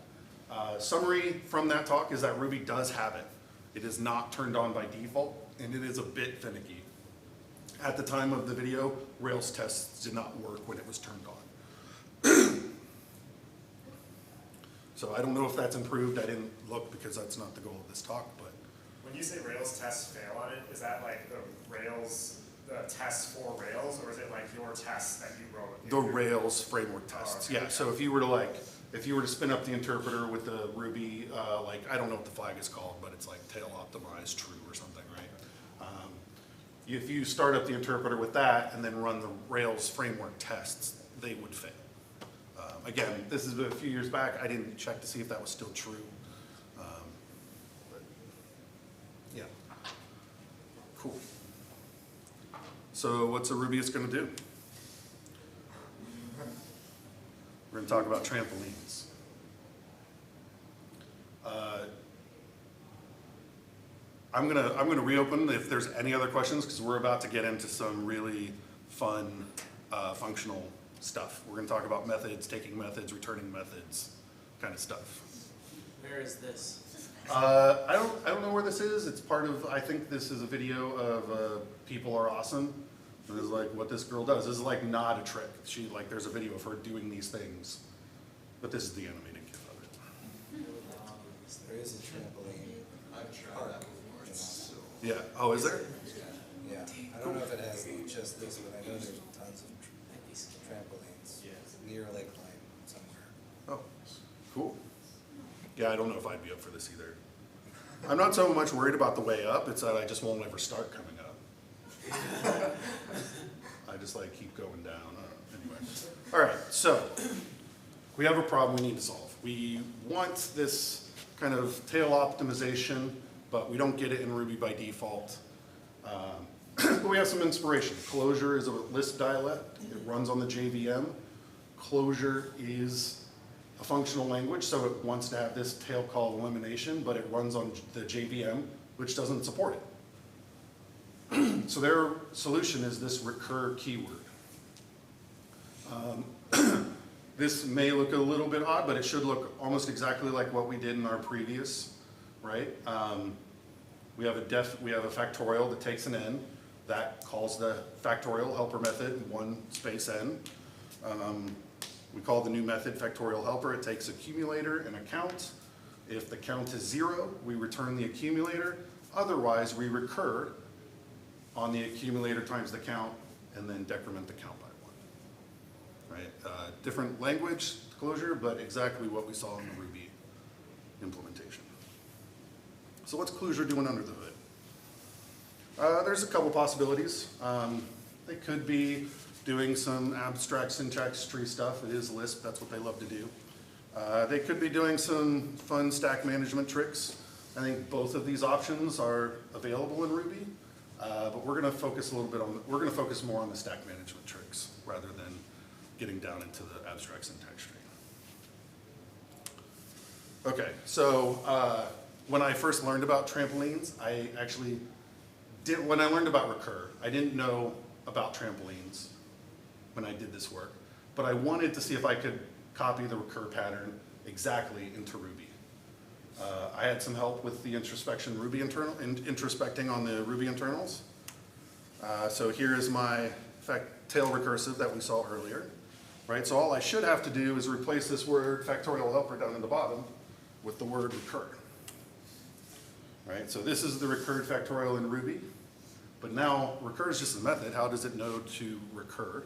Summary from that talk is that Ruby does have it. It is not turned on by default, and it is a bit finicky. At the time of the video, Rails tests did not work when it was turned on. So I don't know if that's improved. I didn't look because that's not the goal of this talk, but. When you say Rails tests fail on it, is that like the Rails, the tests for Rails, or is it like your tests that you wrote? The Rails framework tests, okay. yeah. So if you were to spin up the interpreter with the Ruby, like, I don't know what the flag is called, but it's like tail optimized true or something, right? If you start up the interpreter with that and then run the Rails framework tests, they would fail. Again, this is a few years back. I didn't check to see if that was still true. But yeah, cool. So what's a Rubyist going to do? We're going to talk about trampolines. I'm gonna reopen if there's any other questions, because we're about to get into some really fun functional stuff. We're gonna talk about methods, taking methods, returning methods, kind of stuff. Where is this? I don't know where this is. It's part of, I think this is a video of People Are Awesome. And this is like what this girl does. This is like not a trick. There's a video of her doing these things. But this is the animated GIF of it. There is a trampoline park. Yeah, oh, is there? Yeah, I don't know if it has just this, but I know there's tons of trampolines near Lakeline somewhere. Oh, cool. Yeah, I don't know if I'd be up for this either. I'm not so much worried about the way up, it's that I just won't ever start coming up. I just like keep going down. Anyway. All right, so we have a problem we need to solve. We want this kind of tail optimization, but we don't get it in Ruby by default. But we have some inspiration. Clojure is a Lisp dialect. It runs on the JVM. Clojure is a functional language, so it wants to have this tail call elimination, but it runs on the JVM, which doesn't support it. So their solution is this recur keyword. This may look a little bit odd, but it should look almost exactly like what we did in our previous, right? We have a factorial that takes an n, that calls the factorial helper method, 1 space n. We call the new method factorial helper. It takes accumulator and a count. If the count is 0, we return the accumulator. Otherwise, we recur on the accumulator times the count and then decrement the count by 1. Right? Different language, Clojure, but exactly what we saw in the Ruby implementation. So what's Clojure doing under the hood? There's a couple possibilities. They could be doing some abstract syntax tree stuff. It is Lisp, that's what they love to do. They could be doing some fun stack management tricks. I think both of these options are available in Ruby, but we're going to focus more on the stack management tricks rather than getting down into the abstract syntax tree. Okay, so when I first learned about trampolines, when I learned about recur, I didn't know about trampolines when I did this work, but I wanted to see if I could copy the recur pattern exactly into Ruby. I had some help with the introspecting on the Ruby internals. So here is my tail recursive that we saw earlier, right? So all I should have to do is replace this word factorial helper down in the bottom with the word recur. Right, so this is the recurred factorial in Ruby, but now recur is just a method. How does it know to recur?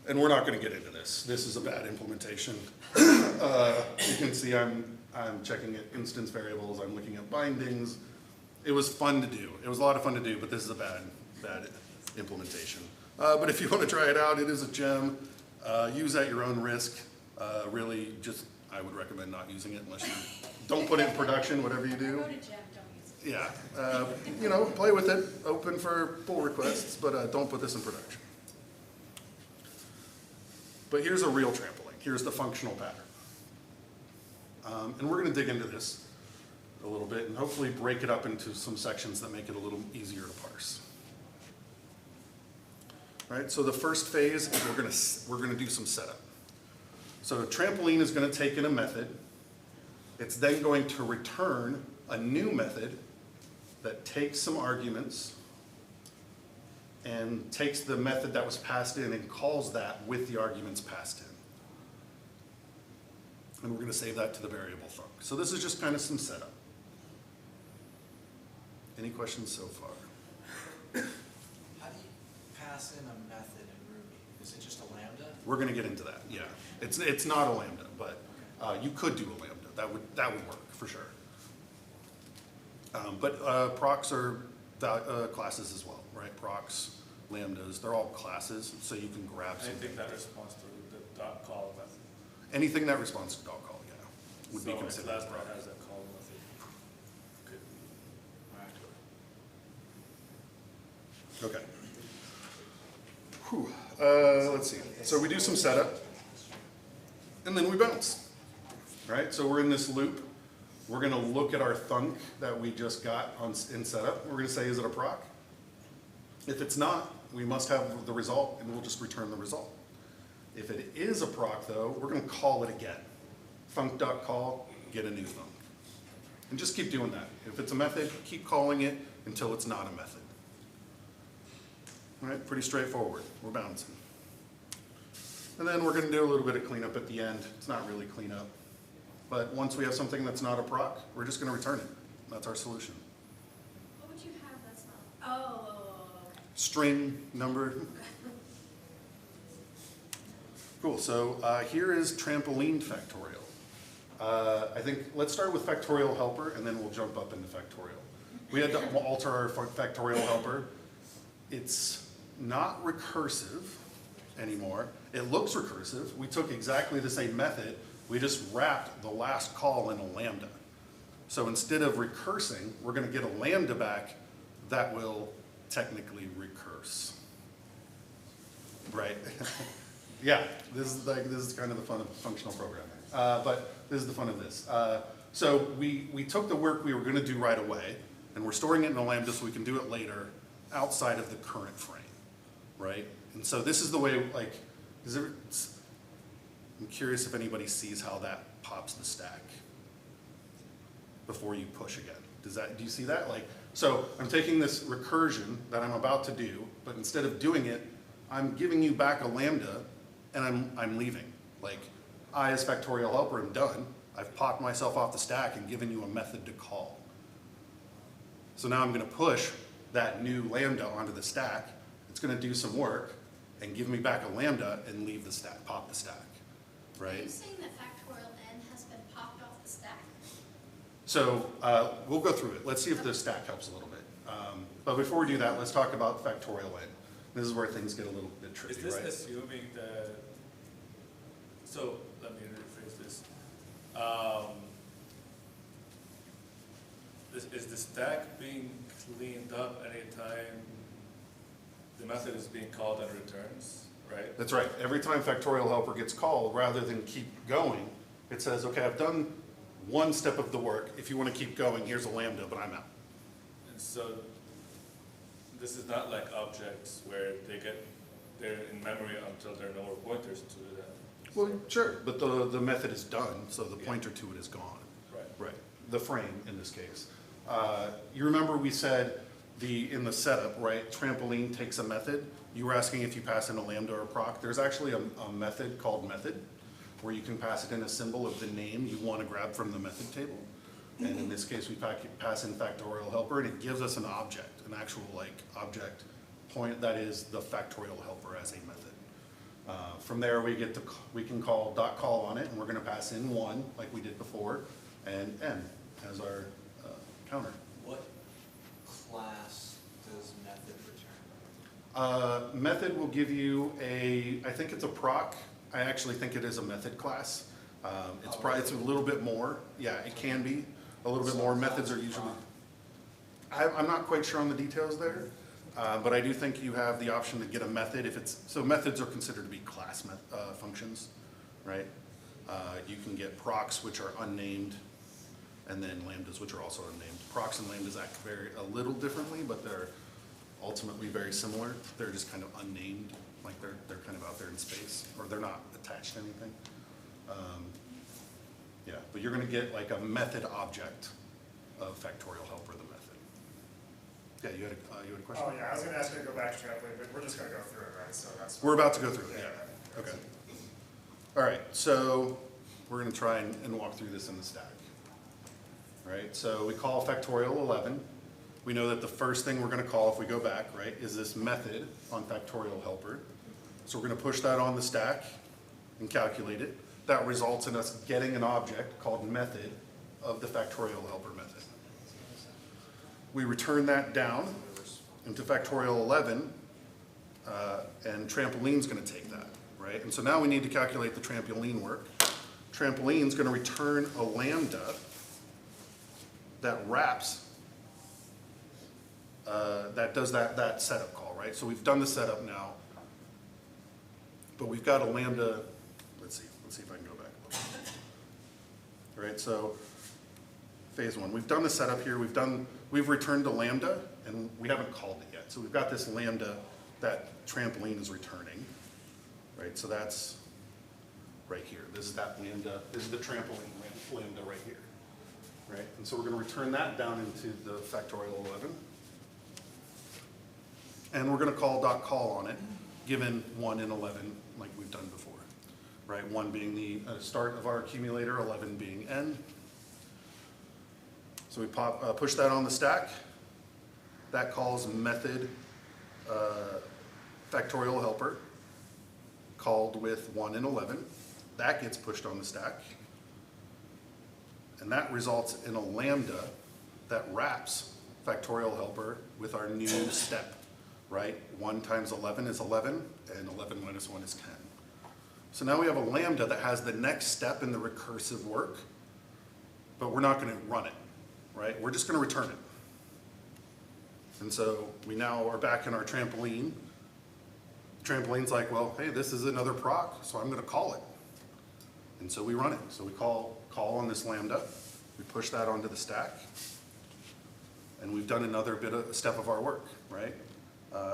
And we're not going to get into this. This is a bad implementation. You can see I'm checking at instance variables. I'm looking at bindings. It was fun to do. It was a lot of fun to do, but this is a bad implementation. But if you want to try it out, it is a gem. Use at your own risk. Really, I would recommend not using it unless you don't put it in production, whatever you do. Go to gem, don't use it. Yeah, play with it, open for pull requests, but don't put this in production. But here's a real trampoline. Here's the functional pattern. And we're going to dig into this a little bit and hopefully break it up into some sections that make it a little easier to parse. Right, so the first phase is we're going to do some setup. So a trampoline is going to take in a method. It's then going to return a new method that takes some arguments and takes the method that was passed in and calls that with the arguments passed in. And we're going to save that to the variable func. So this is just kind of some setup. Any questions so far? How do you pass in a method in Ruby? Is it just a lambda? We're going to get into that, yeah. It's not a lambda, but you could do a lambda. That would work for sure. But procs are classes as well, right? Procs, lambdas, they're all classes, so you can grab something. Anything that responds to the dot call method. Anything that responds to dot call, yeah, would be So considered class a proc. that has that call method. Okay. Whew. Let's see. So we do some setup, and then we bounce, right? So we're in this loop. We're going to look at our thunk that we just got in setup. We're going to say, is it a proc? If it's not, we must have the result, and we'll just return the result. If it is a proc, though, we're going to call it again. Thunk.call, get a new thunk. And just keep doing that. If it's a method, keep calling it until it's not a method. All right, pretty straightforward. We're bouncing. And then we're going to do a little bit of cleanup at the end. It's not really cleanup. But once we have something that's not a proc, we're just going to return it. That's our solution. What would you have that's not? Oh, okay. String, number. Cool, so here is trampoline factorial. I think, let's start with factorial helper and then we'll jump up into factorial. We had to alter our factorial helper. It's not recursive anymore. It looks recursive. We took exactly the same method. We just wrapped the last call in a lambda. So instead of recursing, we're going to get a lambda back that will technically recurse. Right? Yeah, this is kind of the fun of functional programming. But this is the fun of this. So we took the work we were going to do right away, and we're storing it in a lambda so we can do it later outside of the current frame, right? And so this is the way, like, I'm curious if anybody sees how that pops the stack before you push again. Do you see that? Like, so I'm taking this recursion that I'm about to do, but instead of doing it, I'm giving you back a lambda, and I'm leaving. Like, I as factorial helper am done. I've popped myself off the stack and given you a method to call. So now I'm going to push that new lambda onto the stack. It's going to do some work and give me back a lambda and leave the stack, pop the stack, right? Are you saying that factorial n has been popped off the stack? So we'll go through it. Let's see if the stack helps a little bit. But before we do that, let's talk about factorial n. This is where things get a little bit tricky, Is this right? assuming that, so let me rephrase this. is the stack being cleaned up anytime the method is being called and returns, right? That's right. Every time factorial helper gets called, rather than keep going, it says, okay, I've done one step of the work. If you want to keep going, here's a lambda, but I'm out. And so this is not like objects where they're in memory until there are no more pointers to them. Well, sure, but the method is done, so the pointer to it is gone. Right. Right, the frame in this case. You remember we said in the setup, right, trampoline takes a method. You were asking if you pass in a lambda or a proc. There's actually a method called method, where you can pass it in a symbol of the name you want to grab from the method table. And in this case, we pass in factorial helper, and it gives us an object, an actual object point that is the factorial helper as a method. From there, we can call .call on it, and we're going to pass in 1 like we did before, and n as our counter. What class does method return? Method will give you I think it's a proc. I actually think it is a method class. It's a little bit more. Yeah, it can be a little bit more. Methods are usually, I'm not quite sure on the details there, but I do think you have the option to get a method so methods are considered to be class functions, right? You can get procs, which are unnamed, and then lambdas, which are also unnamed. Procs and lambdas act a little differently, but they're ultimately very similar. They're just kind of unnamed, like they're kind of out there in space, or they're not attached to anything. Yeah, but you're going to get like a method object of factorial helper, the method. Yeah, you had a question? Oh yeah, I was gonna ask you to go back to trampoline, but we're just gonna go through it, right? So that's. We're about to go through it, yeah. Okay. All right, so we're going to try and walk through this in the stack. All right, so we call factorial 11. We know that the first thing we're going to call, if we go back, right, is this method on factorial helper. So we're going to push that on the stack and calculate it. That results in us getting an object called method of the factorial helper method. We return that down into factorial 11, and trampoline's going to take that, right? And so now we need to calculate the trampoline work. Trampoline's going to return a lambda that wraps, that does that setup call, right? So we've done the setup now, but we've got a lambda. Let's see if I can go back a little bit. All right, so phase 1. We've done the setup here. We've returned a lambda, and we haven't called it yet. So we've got this lambda that trampoline is returning, right? So that's right here. This is that lambda. This is the trampoline lambda right here, right? And so we're going to return that down into the factorial 11. And we're going to call on it, given 1 and 11 like we've done before, right? 1 being the start of our accumulator, 11 being n. So we push that on the stack. That calls method factorial helper, called with 1 and 11. That gets pushed on the stack. And that results in a lambda that wraps factorial helper with our new step, right? 1 times 11 is 11, and 11 minus 1 is 10. So now we have a lambda that has the next step in the recursive work, but we're not going to run it, right? We're just going to return it. And so we now are back in our trampoline. Trampoline's like, well, hey, this is another proc, so I'm going to call it. And so we run it. So we call on this lambda. We push that onto the stack. And we've done another step of our work, right?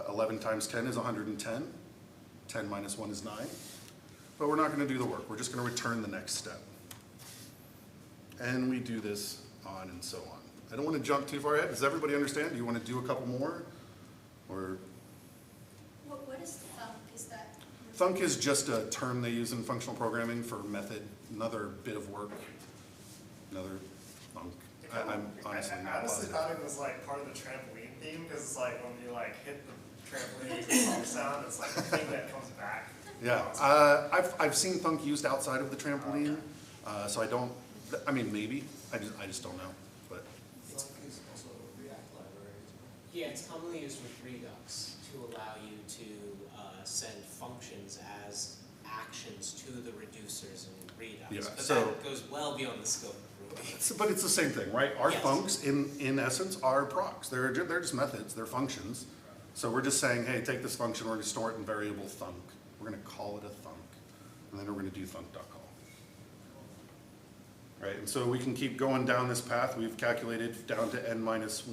11 times 10 is 110. 10 minus 1 is 9. But we're not going to do the work. We're just going to return the next step. And we do this on and so on. I don't want to jump too far ahead. Does everybody understand? Do you want to do a couple more? Or What is thunk? Is that? thunk is just a term they use in functional programming for method, another bit of work, another thunk. I'm honestly not I honestly positive. thought it was like part of the trampoline theme, because it's like when you like hit the trampoline with the thump sound, it's like the thing that comes back. Yeah, I've seen thunk used outside of the trampoline, so I don't, I mean, maybe, I just don't know, but. Thunk is also a React library. Yeah, it's commonly used with Redux to allow you to send functions as actions to the reducers in Redux. Yeah, But so- that goes well beyond the scope of Ruby. But it's the same thing, right? Our Yes. funcs, in essence, are procs. They're just methods, they're functions. So we're just saying, hey, take this function, we're gonna store it in variable thunk. We're gonna call it a thunk, and then we're gonna do thunk.call. Right, and so we can keep going down this path. We've calculated down to n minus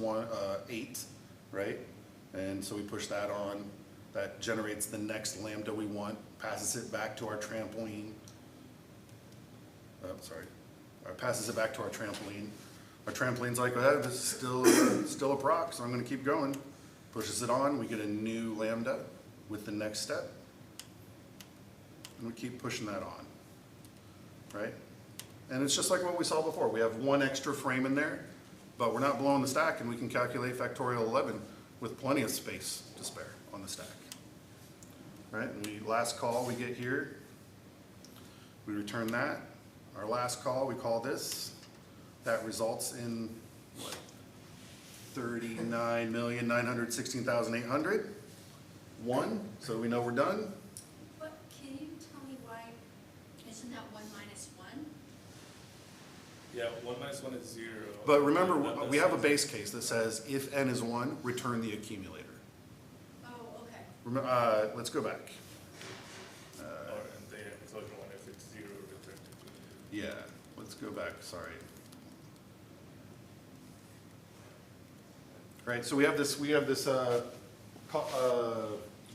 8, right? And so we push that on. That generates the next lambda we want, passes it back to our trampoline. Passes it back to our trampoline. Our trampoline's like, well, this is still a proc, so I'm gonna keep going. Pushes it on, we get a new lambda with the next step. And we keep pushing that on, right? And it's just like what we saw before. We have one extra frame in there, but we're not blowing the stack, and we can calculate factorial 11 with plenty of space to spare on the stack. Right, and last call we get here, we return that. Our last call, we call this. That results in, what, 39,916,800. 1, so we know we're done. But can you tell me why, isn't that 1 minus 1? Yeah, 1 minus 1 is 0. But remember, we have a base case that says if n is 1, return the accumulator. Oh, okay. Let's go back. Or and they told you one if it's 0, return to 2. Yeah, let's go back, sorry. Right, so we have this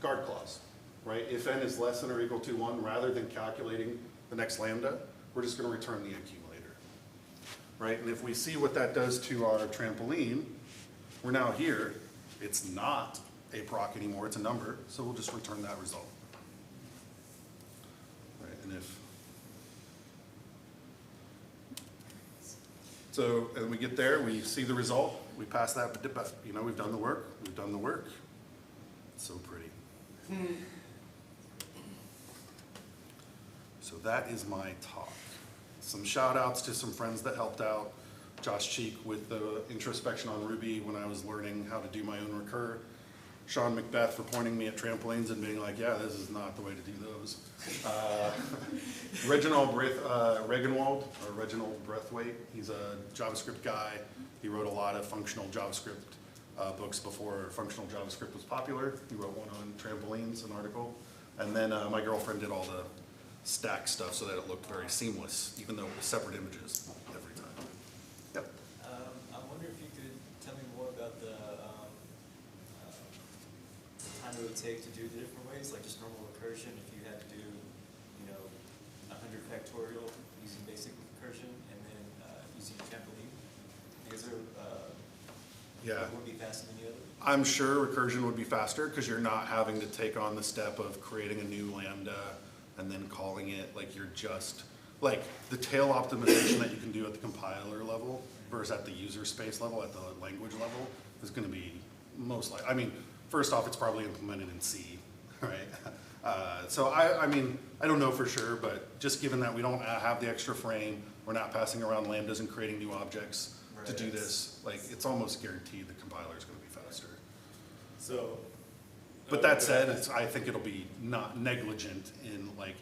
guard clause, right? If n is less than or equal to 1, rather than calculating the next lambda, we're just gonna return the accumulator, right? And if we see what that does to our trampoline, we're now here. It's not a proc anymore, it's a number, so we'll just return that result. Right, and we get there, we see the result, we pass that, you know, we've done the work. It's so pretty. So that is my talk. Some shout outs to some friends that helped out. Josh Cheek with the introspection on Ruby when I was learning how to do my own recur. Sean Macbeth for pointing me at trampolines and being like, yeah, this is not the way to do those. Reginald Breathwaite, he's a JavaScript guy. He wrote a lot of functional JavaScript books before functional JavaScript was popular. He wrote one on trampolines, an article. And then my girlfriend did all the stack stuff so that it looked very seamless, even though it was separate images every time. Yep. I wonder if you could tell me more about the time it would take to do the different ways, like just normal recursion, if you had to do, 100 factorial using basic recursion and then using trampoline. Is there, would be faster than the other? I'm sure recursion would be faster because you're not having to take on the step of creating a new lambda and then calling it, like you're just, like the tail optimization that you can do at the compiler level versus at the user space level, at the language level, is going to be most likely, I mean, first off, it's probably implemented in C, right? So I mean, I don't know for sure, but just given that we don't have the extra frame, we're not passing around lambdas and creating new objects to do this, like it's almost guaranteed the compiler is going to be faster. So, but that said, I think it'll be not negligent in like,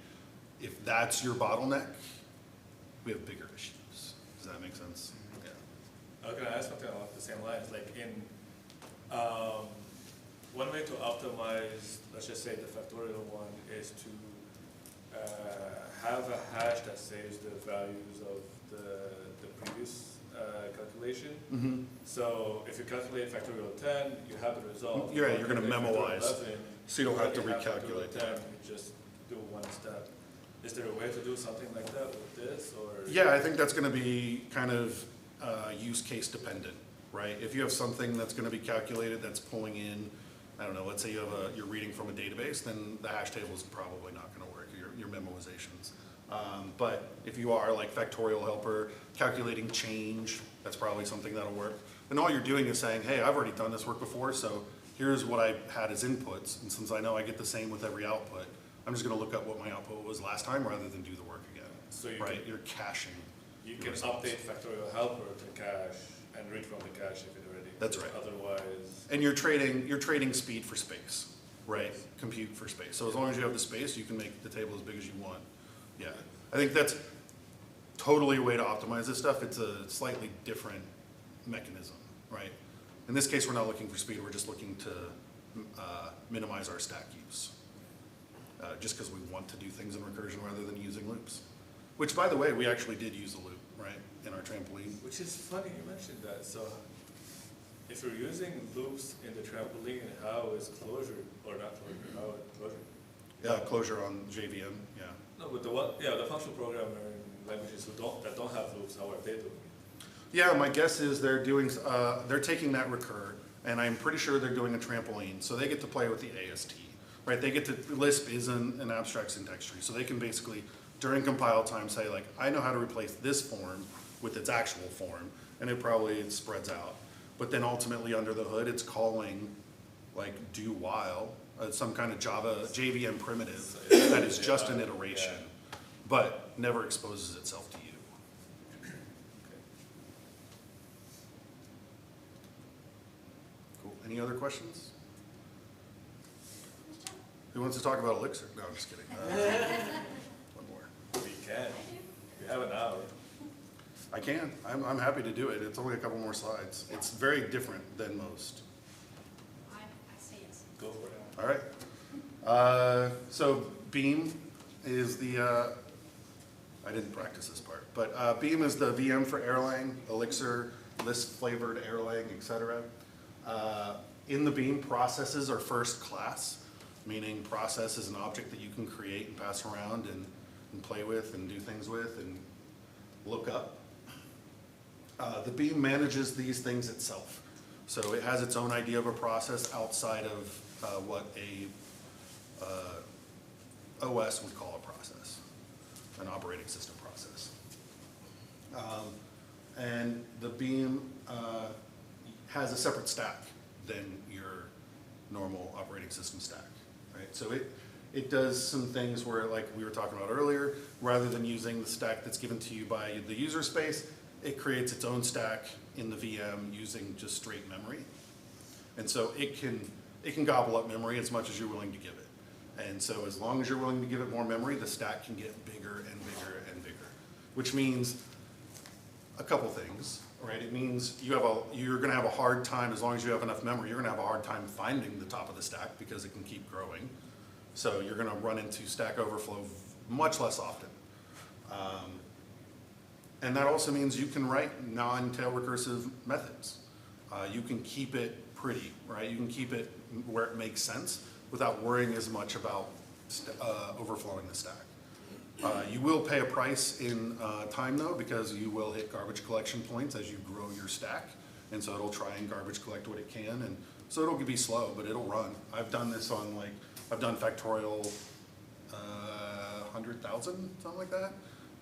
if that's your bottleneck, we have bigger issues. Does that make sense? Yeah. I'm gonna ask something along the same lines. Like in one way to optimize, let's just say the factorial one, is to have a hash that saves the values of the previous calculation. Mm-hmm. So if you calculate factorial 10, you have the result. You're right, you're gonna Calculate factorial memoize, 11, so you don't have to factorial recalculate 10, that. you just do one step. Is there a way to do something like that with this, or? Yeah, I think that's going to be kind of use case dependent, right? If you have something that's going to be calculated that's pulling in, I don't know, let's say you're reading from a database, then the hash table is probably not going to work, your memorizations. But if you are like factorial helper, calculating change, that's probably something that'll work. And all you're doing is saying, hey, I've already done this work before, so here's what I had as inputs. And since I know I get the same with every output, I'm just going to look up what my output was last time rather than do the work again. So you're caching. You can update factorial helper to cache and read from the cache if it already. That's right. Otherwise. And you're trading speed for space, right? Compute for space. So as long as you have the space, you can make the table as big as you want. Yeah, I think that's totally a way to optimize this stuff. It's a slightly different mechanism, right? In this case, we're not looking for speed, we're just looking to minimize our stack use. Just because we want to do things in recursion rather than using loops. Which, by the way, we actually did use a loop, right, in our trampoline. Which is funny you mentioned that. So if you're using loops in the trampoline, how is closure or not closure? How is closure? Yeah, closure on JVM, yeah. No, but the functional programming languages that don't have loops, how are they doing it? Yeah, my guess is they're taking that recur, and I'm pretty sure they're doing a trampoline, so they get to play with the AST, right? They get to, Lisp is an abstract syntax tree, so they can basically, during compile time, say like, I know how to replace this form with its actual form, and it spreads out. But then ultimately under the hood, it's calling like do while, some kind of JVM primitive that is just an iteration, but never exposes itself to you. Cool. Any other questions? Who wants to talk about Elixir? No, I'm just kidding. One more. We can. We have an hour. I can. I'm happy to do it. It's only a couple more slides. It's very different than most. I say yes. Go for it. All right. So Beam is the, I didn't practice this part, but Beam is the VM for Erlang, Elixir, Lisp flavored Erlang, etc. In the Beam, processes are first class, meaning process is an object that you can create and pass around and play with and do things with and look up. The Beam manages these things itself. So it has its own idea of a process outside of what a OS would call a process, an operating system process. And the Beam has a separate stack than your normal operating system stack, right? So it does some things where, like we were talking about earlier, rather than using the stack that's given to you by the user space, it creates its own stack in the VM using just straight memory. And so it can gobble up memory as much as you're willing to give it. And so as long as you're willing to give it more memory, the stack can get bigger and bigger and bigger, which means a couple things, right? It means you're gonna have a hard time, as long as you have enough memory, you're gonna have a hard time finding the top of the stack because it can keep growing. So you're gonna run into Stack Overflow much less often. And that also means you can write non-tail recursive methods. You can keep it pretty, right? You can keep it where it makes sense without worrying as much about overflowing the stack. You will pay a price in time though, because you will hit garbage collection points as you grow your stack. And so it'll try and garbage collect what it can. And so it'll be slow, but it'll run. I've done this on I've done factorial 100,000, something like that.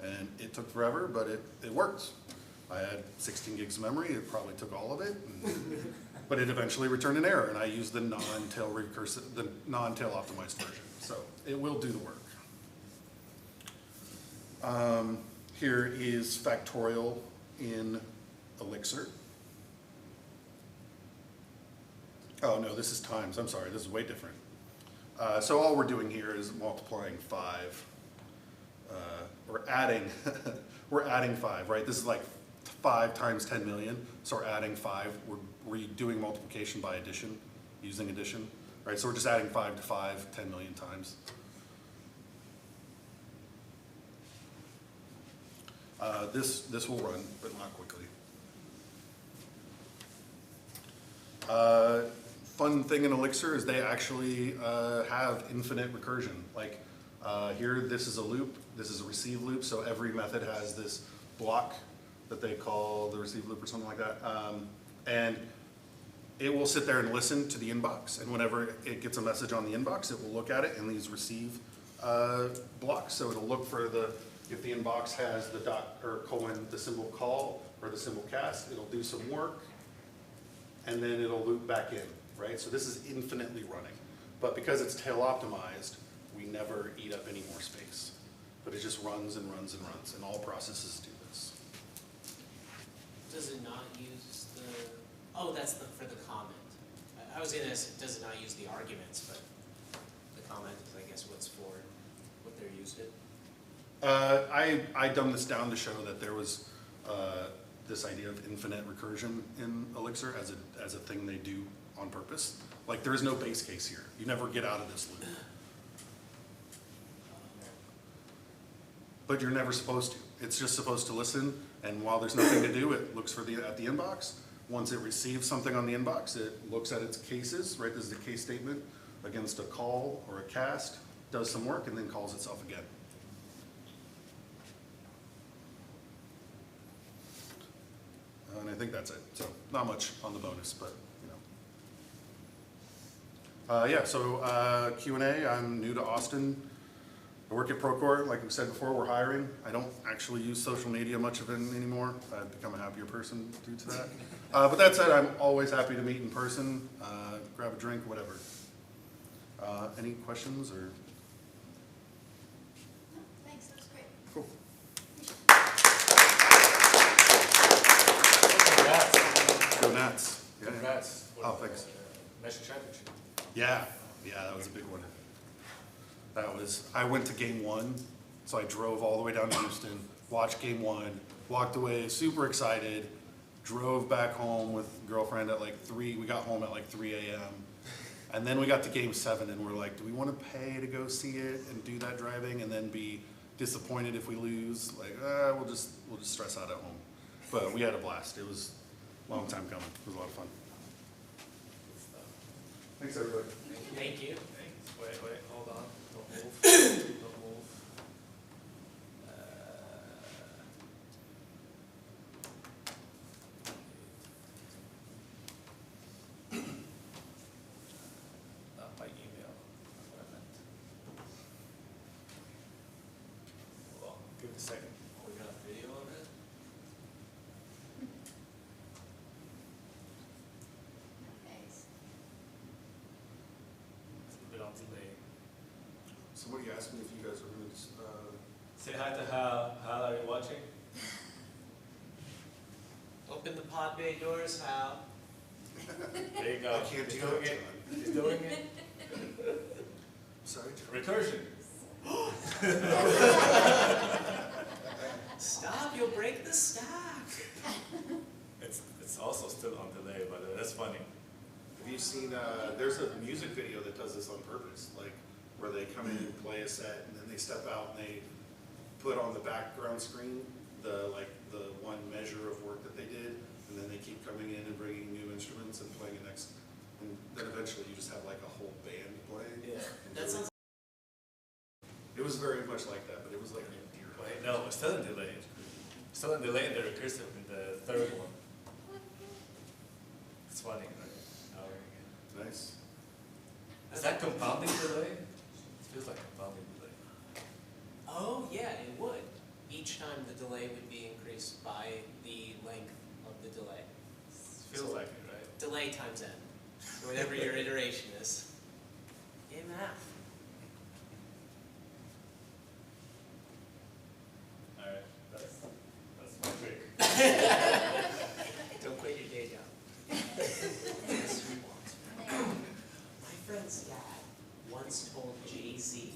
And it took forever, but it worked. I had 16 gigs of memory, it probably took all of it. But it eventually returned an error, and I used the non-tail optimized version. So it will do the work. Here is factorial in Elixir. Oh no, this is times, I'm sorry, this is way different. So all we're doing here is multiplying 5. We're adding, we're adding 5, right? This is like 5 times 10 million, so we're adding 5. We're doing multiplication by addition, using addition, right? So we're just adding 5 to 5, 10 million times. This will run, but not quickly. Fun thing in Elixir is they actually have infinite recursion. Like here, this is a loop, this is a receive loop, so every method has this block that they call the receive loop or something like that. And it will sit there and listen to the inbox, and whenever it gets a message on the inbox, it will look at it in these receive blocks. So it'll look for if the inbox has the dot or colon, the symbol call or the symbol cast, it'll do some work, and then it'll loop back in, right? So this is infinitely running. But because it's tail optimized, we never eat up any more space. But it just runs and runs and runs, and all processes do this. Does it not use the, oh, that's for the comment. I was gonna ask, does it not use the arguments, but the comment is, I guess, what they're used it. I dumbed this down to show that there was this idea of infinite recursion in Elixir as a thing they do on purpose. Like there is no base case here. You never get out of this loop. But you're never supposed to. It's just supposed to listen, and while there's nothing to do, it looks at the inbox. Once it receives something on the inbox, it looks at its cases, right? This is the case statement against a call or a cast, does some work, and then calls itself again. And I think that's it. So not much on the bonus, but you know. Yeah, so Q&A, I'm new to Austin. I work at Procore. Like we said before, we're hiring. I don't actually use social media much of it anymore. I've become a happier person due to that. But that said, I'm always happy to meet in person, grab a drink, whatever. Any questions or? No, thanks, that was great. Cool. Congrats. Go Nats. Yeah. Congrats. Oh, thanks. National championship. Yeah, that was a big one. I went to game 1, so I drove all the way down to Houston, watched game 1, walked away super excited, drove back home with girlfriend at like 3, we got home at like 3 a.m. And then we got to game 7 and we're like, do we want to pay to go see it and do that driving and then be disappointed if we lose? Like, we'll just stress out at home. But we had a blast. It was a long time coming. It was a lot of fun. Thanks, everybody. Thank you. Wait, hold on. Don't move. Don't move. Not by email. That's what I meant. Hold on. Give it a second. We got a video of it. Thanks. It's a bit on delay. Somebody asked me if you guys are going to Say hi to Hal. Hal, are you watching? Open the pod bay doors, Hal. There you go. I can't He's do doing it, it. John. He's doing it. Sorry, John. Recursion. Stop, you'll break the stack. It's also still on delay, but that's funny. Have you seen, there's a music video that does this on purpose, like where they come in and play a set and then they step out and they put on the background screen the one measure of work that they did, and then they keep coming in and bringing new instruments and playing it next, and then eventually you just have like a whole band playing. Yeah. And That sounds. it was very much like that, but it was like a deer. Wait, no, it's still in delay. Still in delay in the recursive in the third one. It's funny, right? Oh, Nice. is that compounding delay? It feels like compounding delay. Oh, yeah, it would. Each time the delay would be increased by the length of the delay. Feels like it, right? Delay times n. So whatever your iteration is. In math. Alright, that's my trick. Don't quit your day job. Yes, we want. My friend's dad once told Jay-Z